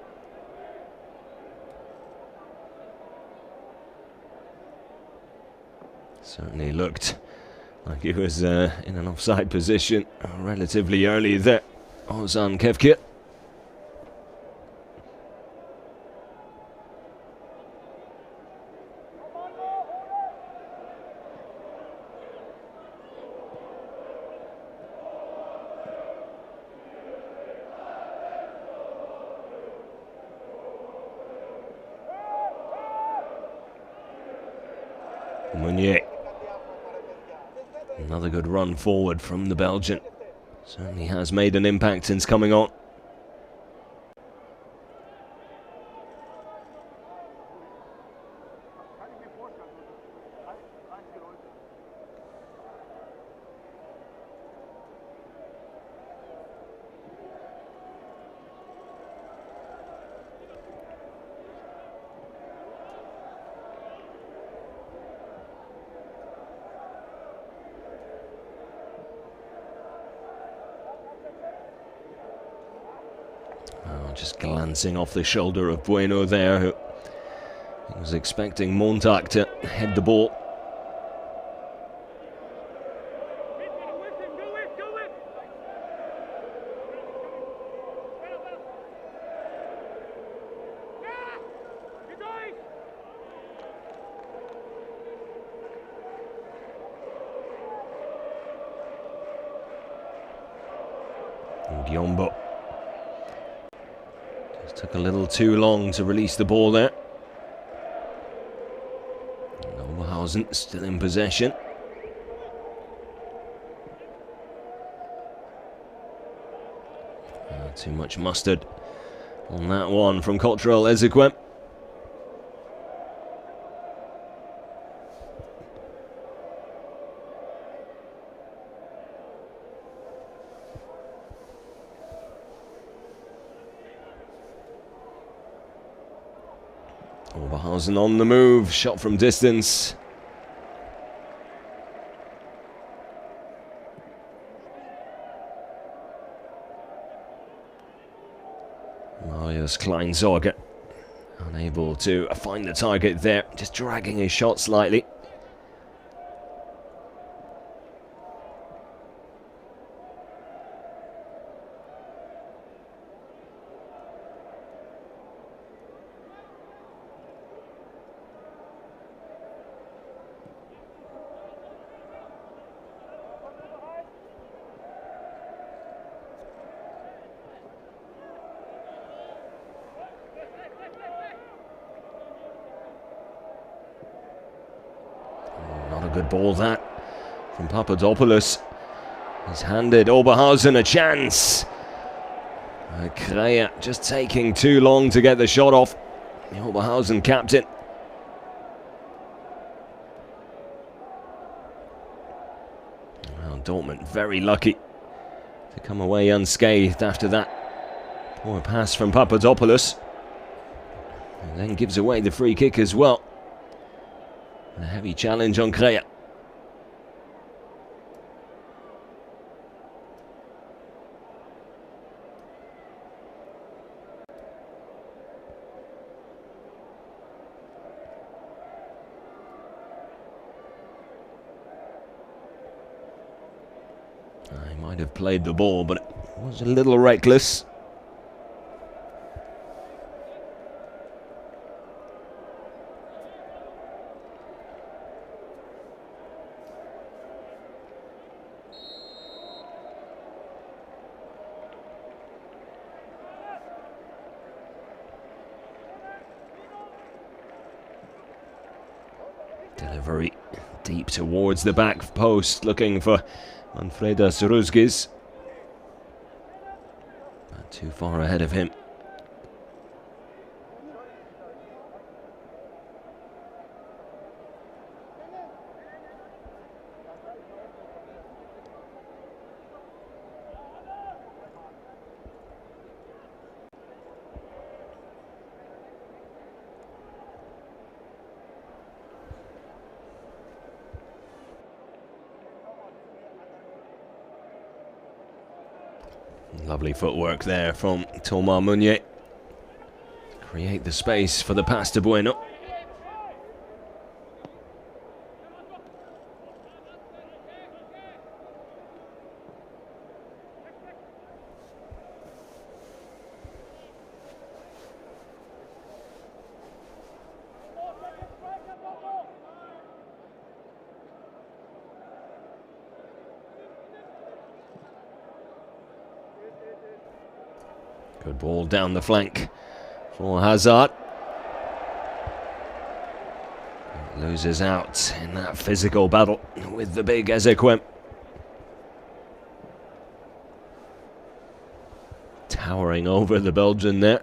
Certainly looked like he was in an offside position relatively early there. Ozan Kevkir. Meunier. Another good run forward from the Belgian. Certainly has made an impact since coming on. Just glancing off the shoulder of Bueno there, who was expecting Montag to head the ball. Giombo. Took a little too long to release the ball there. And Oberhausen still in possession. Too much mustard on that one from Cottrell Ezekwem. Oberhausen on the move, shot from distance. Marius Kleinsorge unable to find the target there, just dragging his shot slightly. Good ball that from Papadopoulos. He's handed Oberhausen a chance. Krea just taking too long to get the shot off. The Oberhausen captain. Well, Dortmund very lucky to come away unscathed after that poor pass from Papadopoulos. And then gives away the free kick as well. A heavy challenge on Krea. He might have played the ball, but it was a little reckless. Delivery deep towards the back post, looking for Manfredas Rusgis. Not too far ahead of him. Lovely footwork there from Thomas Meunier. Create the space for the pass to Bueno. Good ball down the flank for Hazard. Loses out in that physical battle with the big Ezequem. Towering over the Belgian there.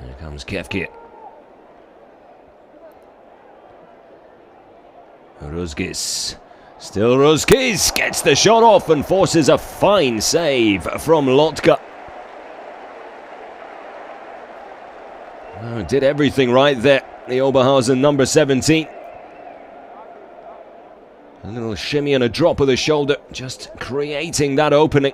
Here comes Kefkir. Rusgis. Still Rusgis gets the shot off and forces a fine save from Lotka. Oh, did everything right there. The Oberhausen number 17. A little shimmy and a drop of the shoulder, just creating that opening.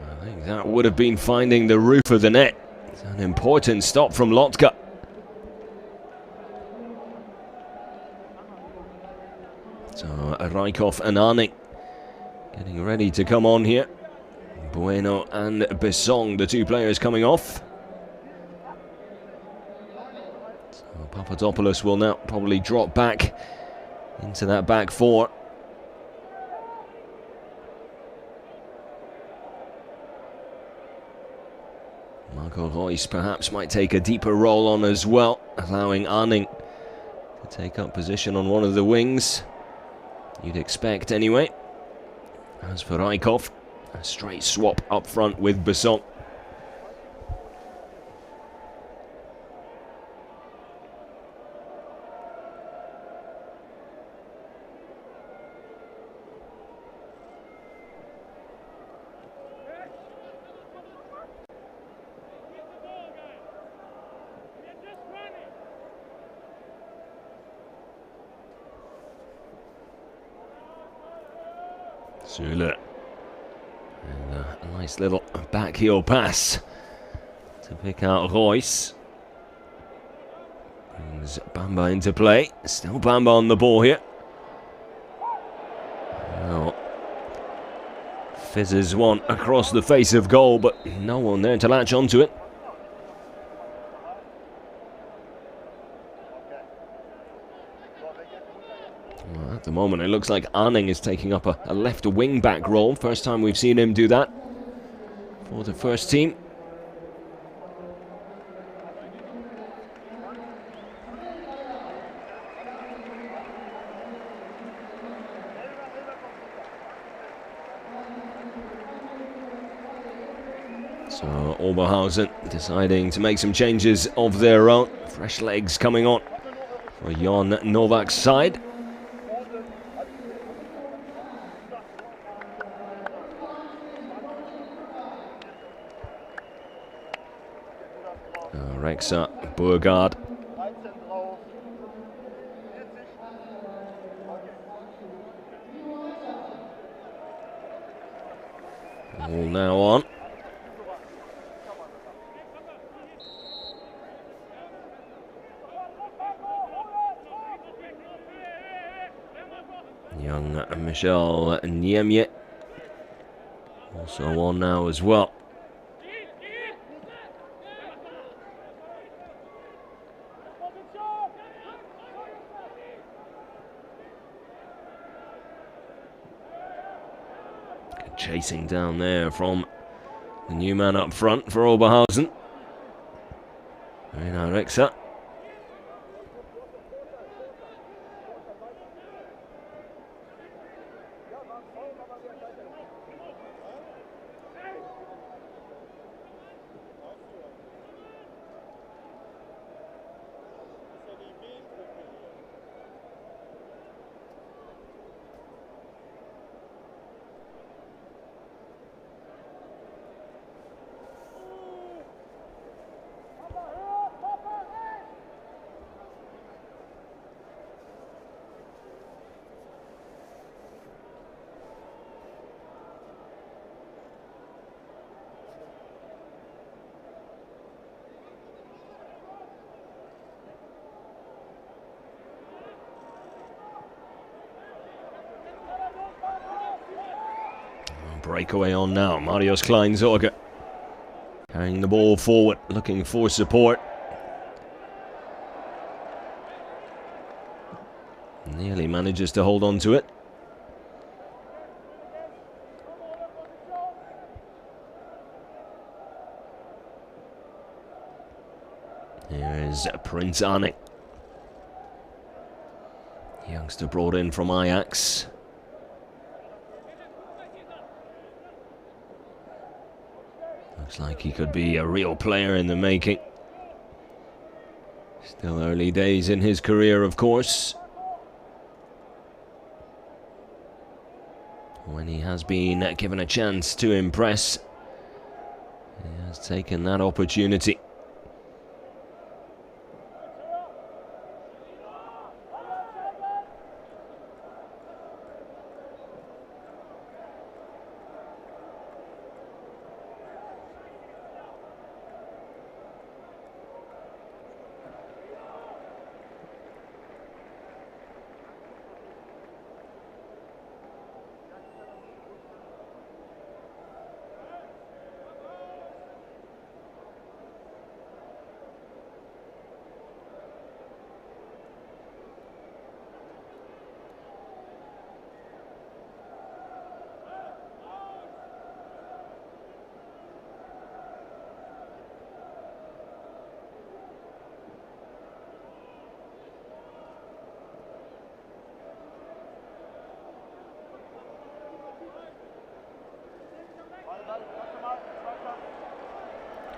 I think that would have been finding the roof of the net. It's an important stop from Lotka. So Rijkoff and Arning getting ready to come on here. Bueno and Besson, the two players coming off. So Papadopoulos will now probably drop back into that back four. Marco Reus perhaps might take a deeper role on as well, allowing Arning to take up position on one of the wings. You'd expect anyway. As for Rijkoff, a straight swap up front with Besson. Süle. And a nice little back heel pass to pick out Reus. Brings Bamba into play. Still Bamba on the ball here. Well, fizzes one across the face of goal, but no one there to latch onto it. Well, at the moment, it looks like Arning is taking up a left wing back role. First time we've seen him do that for the first team. So Oberhausen deciding to make some changes of their own. Fresh legs coming on for Jan Novak's side. Rexa, Burgard. All now on. Young Marshall Niemye also on now as well. Good chasing down there from the new man up front for Oberhausen. Reina Rexer. Breakaway on now, Marius Kleinsorge carrying the ball forward, looking for support. Nearly manages to hold on to it. Here is Prince Arne, youngster brought in from Ajax. Looks like he could be a real player in the making. Still early days in his career, of course. When he has been given a chance to impress, he has taken that opportunity.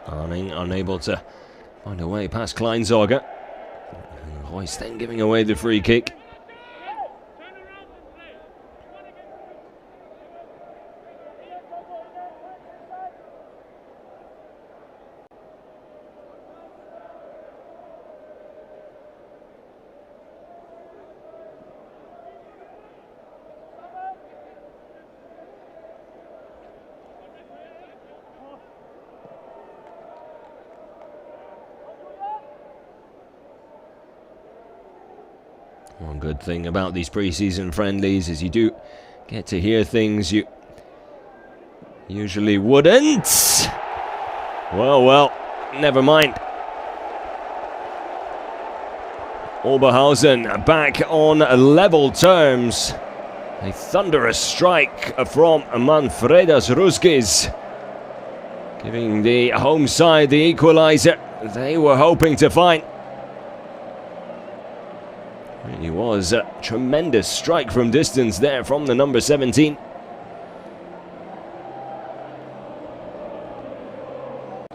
Arning unable to find a way past Kleinsorge. And Royce then giving away the free kick. One good thing about these pre-season friendlies is you do get to hear things you usually wouldn't. Well, never mind. Oberhausen back on level terms. A thunderous strike from Manfredas Ruskis, giving the home side the equaliser they were hoping to find. Really was a tremendous strike from distance there from the number 17.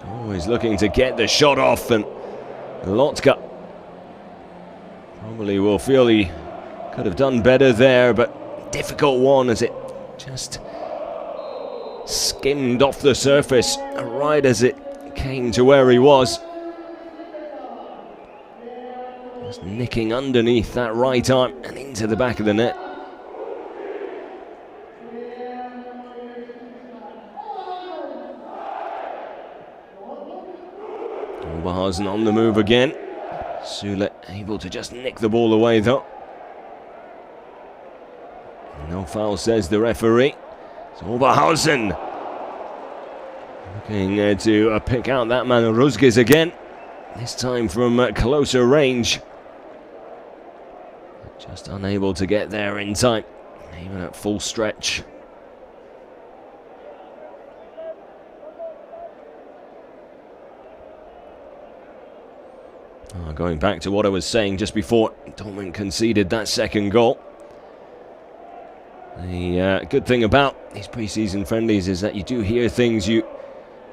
Always looking to get the shot off, and Lotka probably will feel he could have done better there, but difficult one as it just skimmed off the surface right as it came to where he was. Just nicking underneath that right arm and into the back of the net. Oberhausen on the move again. Sule able to just nick the ball away though. No No foul, says the referee. It's Oberhausen looking to pick out that man Ruzgiz again. This time from closer range. Just unable to get there in time, even at full stretch. Going back to what I was saying just before Dortmund conceded that second goal. The good thing about these pre-season friendlies is that you do hear things you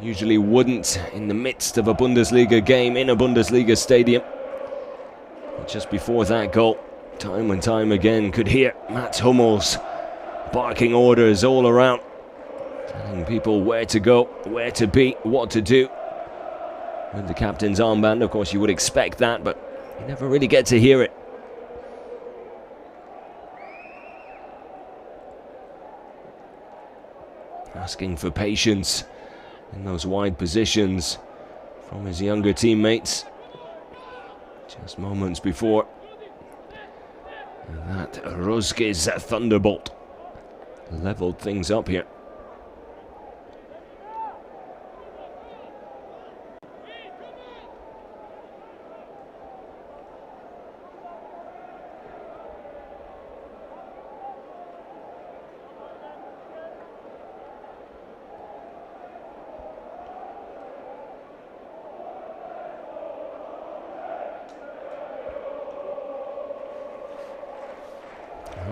usually wouldn't in the midst of a Bundesliga game in a Bundesliga stadium. But just before that goal, time and time again, could hear Mats Hummels barking orders all around, telling people where to go, where to be, what to do. With the captain's armband, of course, you would expect that, but you never really get to hear it. Asking for patience in those wide positions from his younger teammates. Just moments before that Ruzgiz thunderbolt leveled things up here.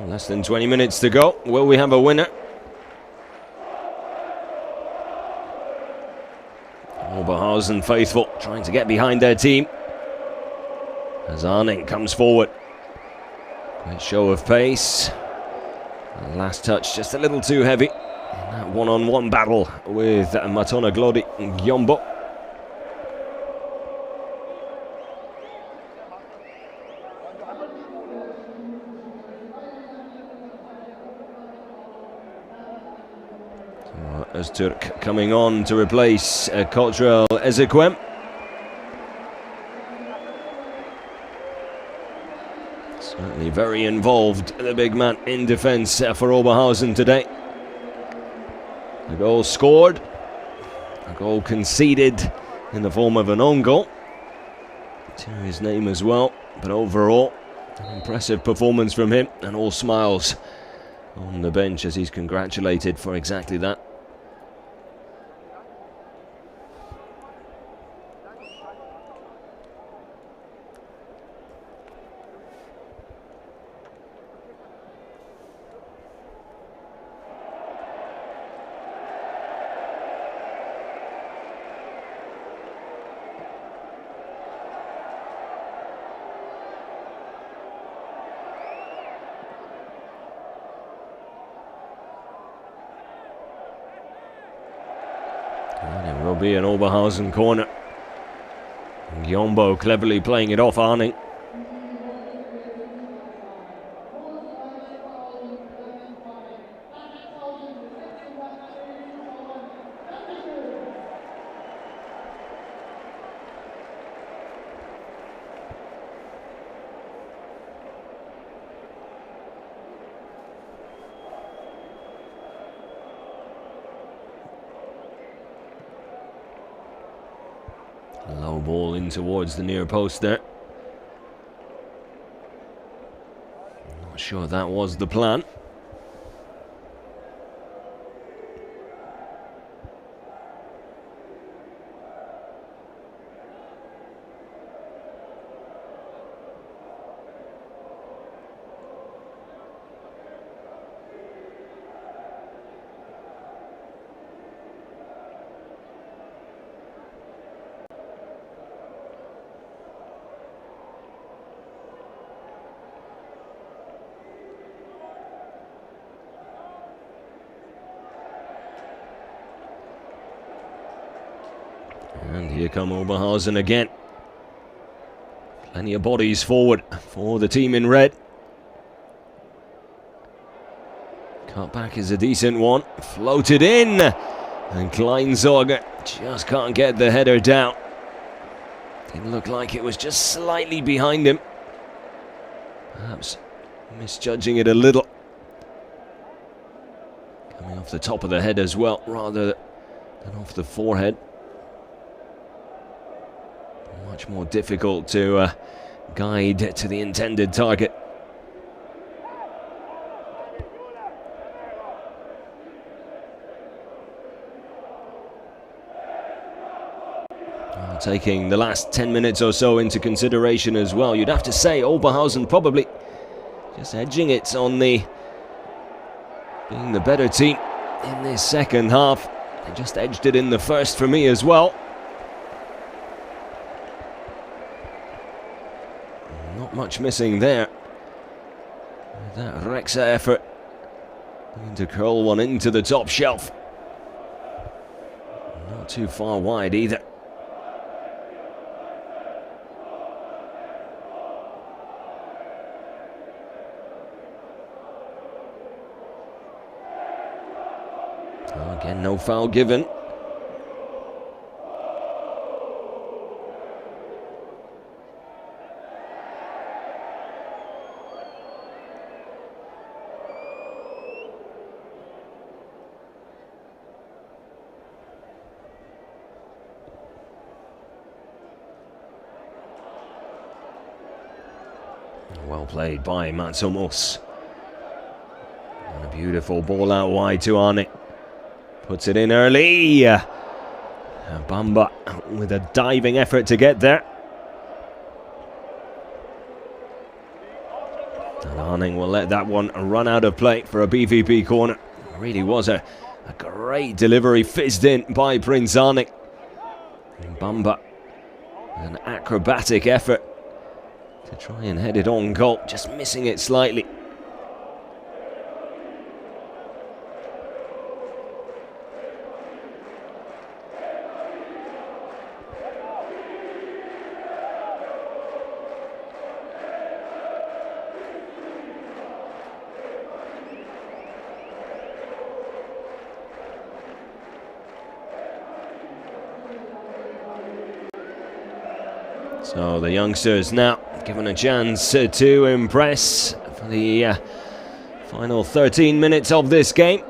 Less than 20 minutes to go. Will we have a winner? Oberhausen faithful trying to get behind their team as Arning comes forward. Great show of pace. The last touch just a little too heavy in that one-on-one battle with Matona Glodi and Gyombo. Öztürk coming on to replace Cottrell Ezekwem. Certainly very involved, the big man in defence for Oberhausen today. A goal scored, a goal conceded in the form of an own goal to his name as well, but overall an impressive performance from him, and all smiles on the bench as he's congratulated for exactly that. And it will be an Oberhausen corner. Gyombo cleverly playing it off Arning. Low ball in towards the near post there. Not sure that was the plan. And here come Oberhausen again. Plenty of bodies forward for the team in red. Cut back is a decent one. Floated in. And Kleinsorger just can't get the header down. Didn't look like it was just slightly behind him. Perhaps misjudging it a little. Coming off the top of the head as well, rather than off the forehead. Much more difficult to guide to the intended target. Taking the last 10 minutes or so into consideration as well, you'd have to say Oberhausen probably just edging it on the being the better team in this second half. They just edged it in the first for me as well. Not much missing there. That Rexa effort looking to curl one into the top shelf. Not too far wide either. Again, no foul given. Well played by Matsumos. And a beautiful ball out wide to Arne. Puts it in early. Bamba with a diving effort to get there. And Arning will let that one run out of play for a BVB corner. Really was a great delivery fizzed in by Prince Arning. And Bamba with an acrobatic effort to try and head it on goal, just missing it slightly. So the youngsters now given a chance to impress for the final 13 minutes of this game.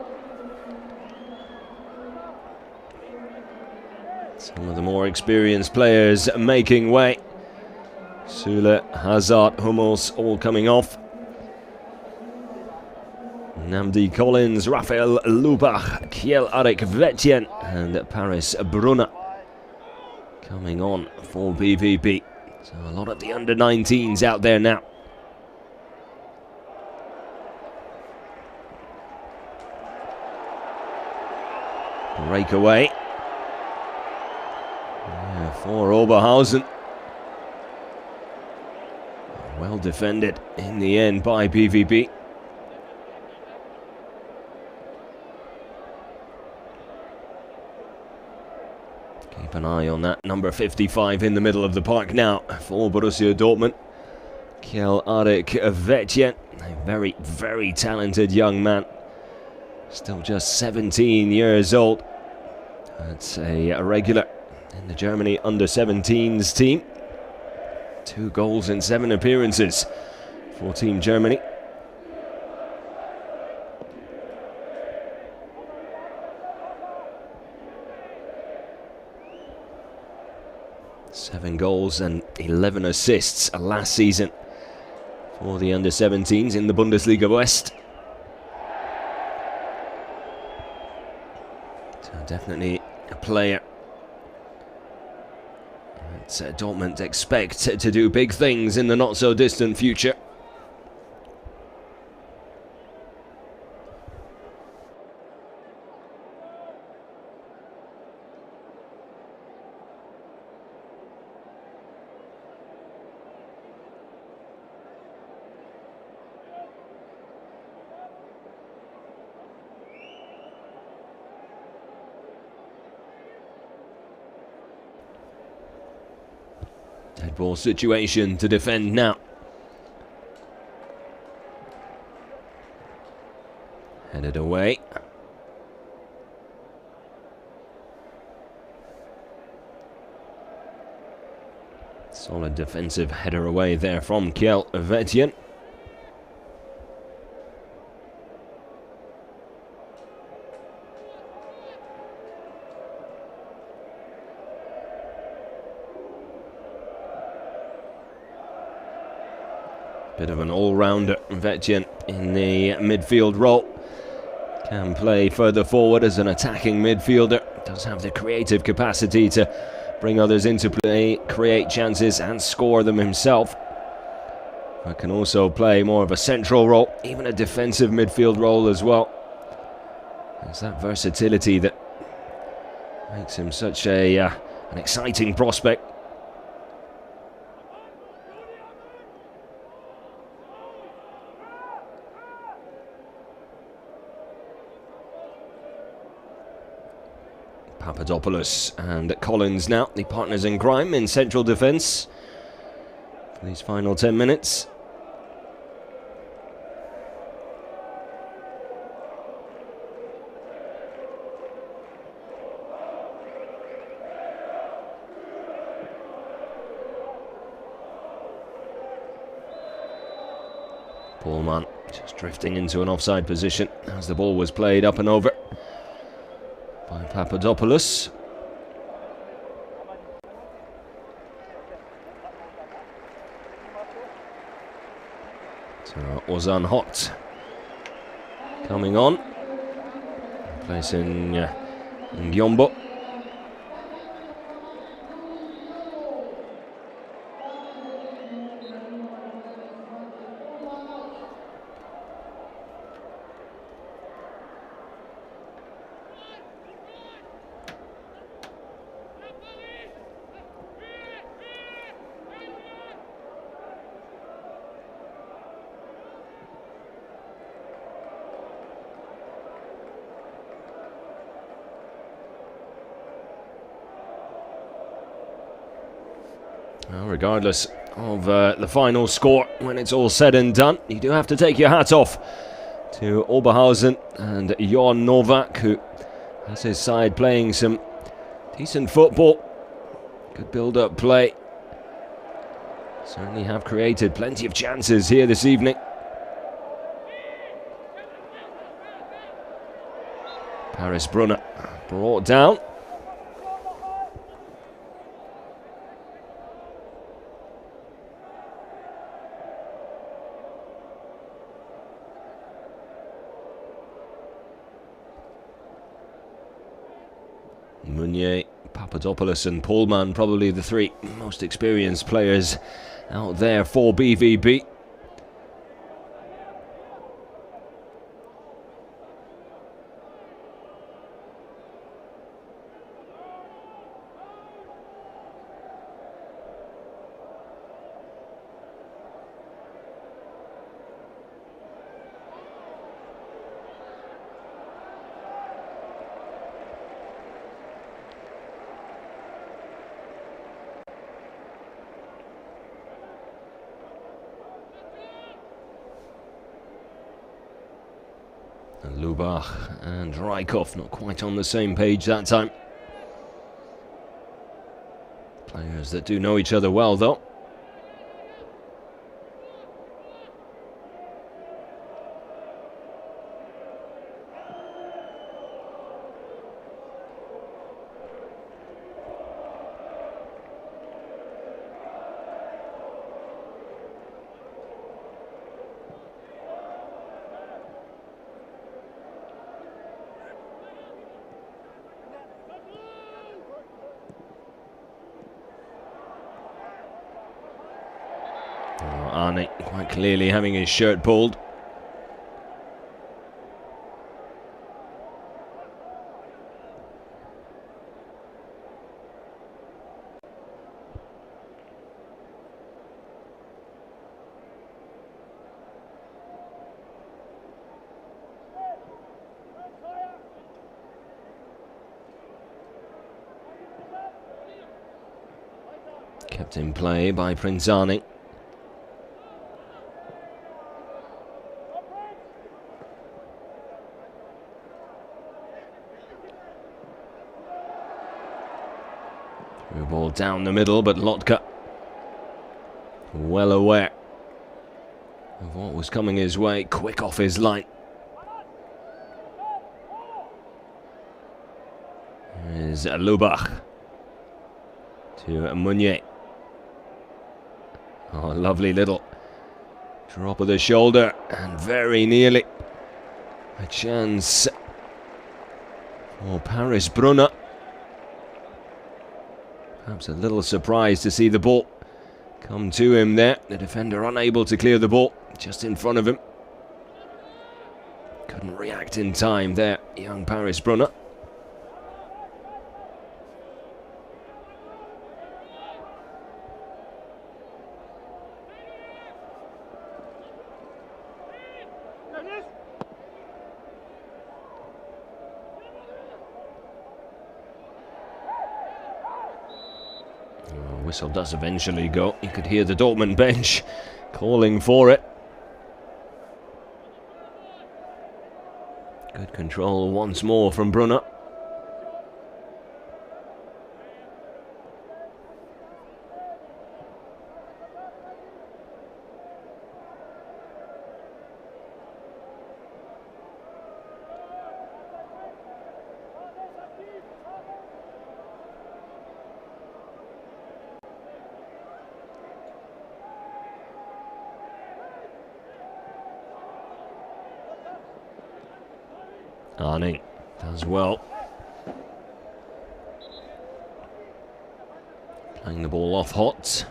Some of the more experienced players making way. Sule, Hazard, Hummels all coming off. Namdi Collins, Raphael Lubach, Kiel Arek Vetjen and Paris Brunner coming on for BVB. So a lot of the under-19s out there now. Breakaway. Yeah, for Oberhausen. Well defended in the end by BVB. Keep an eye on that number 55 in the middle of the park now for Borussia Dortmund. Kjell Arik Vetjen, a very, very talented young man. Still just 17 years old. That's a regular in the Germany under-17s team. 2 goals in 7 appearances for Team Germany. Seven goals and 11 assists last season for the under-17s in the Bundesliga West. So definitely a player that Dortmund expect to do big things in the not-so-distant future. Dead ball situation to defend now. Headed away. Solid defensive header away there from Kjell Vetjen. Bit of an all-rounder, Vetjen, in the midfield role. Can play further forward as an attacking midfielder. Does have the creative capacity to bring others into play, create chances and score them himself. But can also play more of a central role, even a defensive midfield role as well. There's that versatility that makes him such an exciting prospect. Papadopoulos and Collins now, the partners in crime in central defence for these final 10 minutes. Pullman just drifting into an offside position as the ball was played up and over by Papadopoulos. So Ozan Hot coming on, placing Ngyombo. Well, regardless of the final score, when it's all said and done, you do have to take your hat off to Oberhausen and Jon Novak, who has his side playing some decent football. Good build-up play. Certainly have created plenty of chances here this evening. Paris Brunner brought down. Meunier, Papadopoulos and Pullman, probably the three most experienced players out there for BVB. Lubach and Rykov not quite on the same page that time. Players that do know each other well, though. Arne quite clearly having his shirt pulled. Kept in play by Prinzani. Through ball down the middle, but Lotka well aware of what was coming his way, quick off his line. Here's Lubach to Meunier. Oh, lovely little Drop of the shoulder, and very nearly a chance for Paris Brunner. Perhaps a little surprised to see the ball come to him there. The defender unable to clear the ball just in front of him. Couldn't react in time there, young Paris Brunner. Whistle does eventually go. You could hear the Dortmund bench calling for it. Good control once more from Brunner. Arning does well. Playing the ball off hot.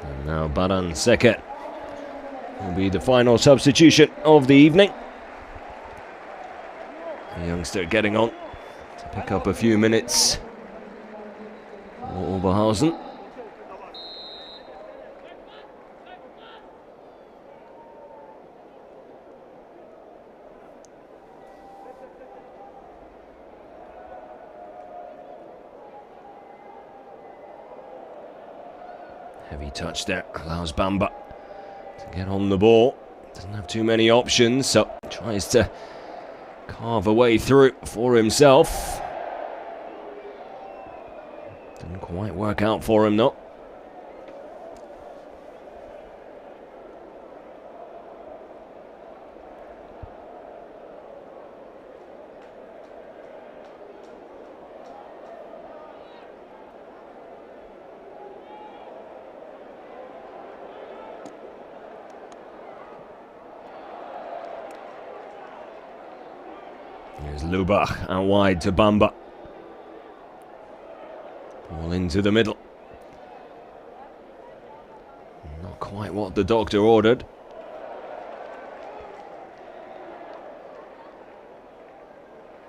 And now Baran Seket will be the final substitution of the evening. The youngster getting on to pick up a few minutes for Oberhausen. Heavy touch there, allows Bamba to get on the ball. Doesn't have too many options, so tries to carve a way through for himself. Didn't quite work out for him, though. Here's Lubach out wide to Bamba. Ball into the middle. Not quite what the doctor ordered.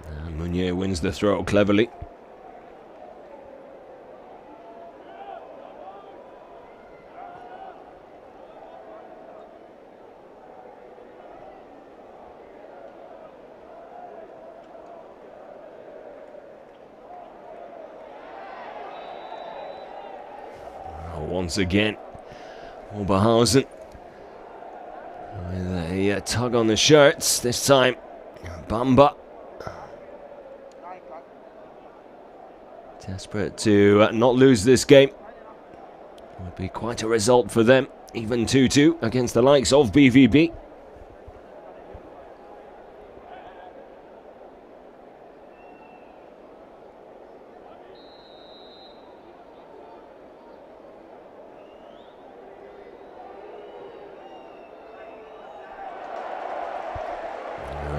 And Meunier wins the throw cleverly. Once again, Oberhausen with a tug on the shirts. This time, Bamba desperate to not lose this game. Would be quite a result for them. Even 2-2 against the likes of BVB.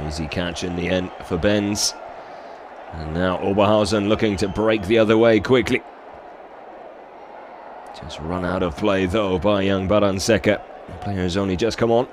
Easy catch in the end for Benz. And now Oberhausen looking to break the other way quickly. Just run out of play though by young Baran Seket. The player has only just come on.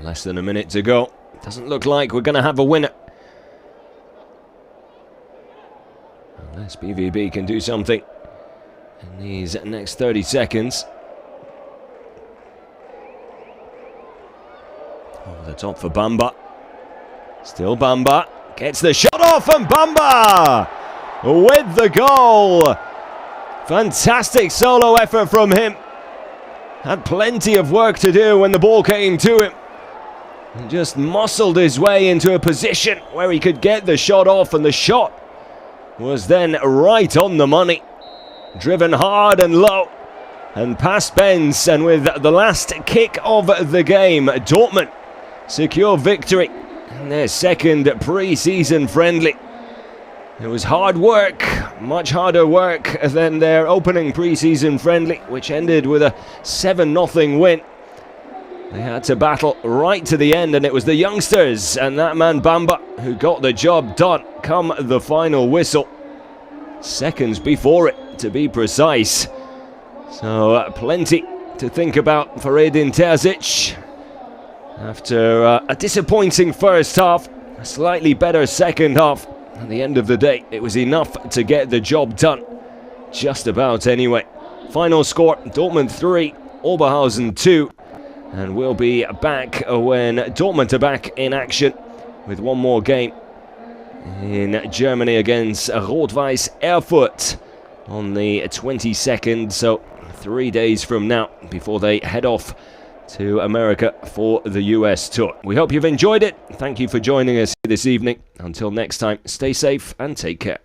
Less than a minute to go. Doesn't look like we're going to have a winner. Unless BVB can do something in these next 30 seconds. Over the top for Bamba. Still Bamba. Gets the shot off, and Bamba with the goal. Fantastic solo effort from him. Had plenty of work to do when the ball came to him. He just muscled his way into a position where he could get the shot off, and the shot was then right on the money. Driven hard and low and past Benz, and with the last kick of the game, Dortmund secure victory in their second pre-season friendly. It was hard work, much harder work than their opening pre-season friendly, which ended with a 7-0 win. They had to battle right to the end, and it was the youngsters and that man Bamba who got the job done come the final whistle. Seconds before it, to be precise. So plenty to think about for Edin Terzic. After a disappointing first half, a slightly better second half. At the end of the day, it was enough to get the job done. Just about anyway. Final score, Dortmund 3, Oberhausen 2. And we'll be back when Dortmund are back in action with one more game in Germany against Rot-Weiß Erfurt on the 22nd. So 3 days from now before they head off to America for the US tour. We hope you've enjoyed it. Thank you for joining us this evening. Until next time, stay safe and take care.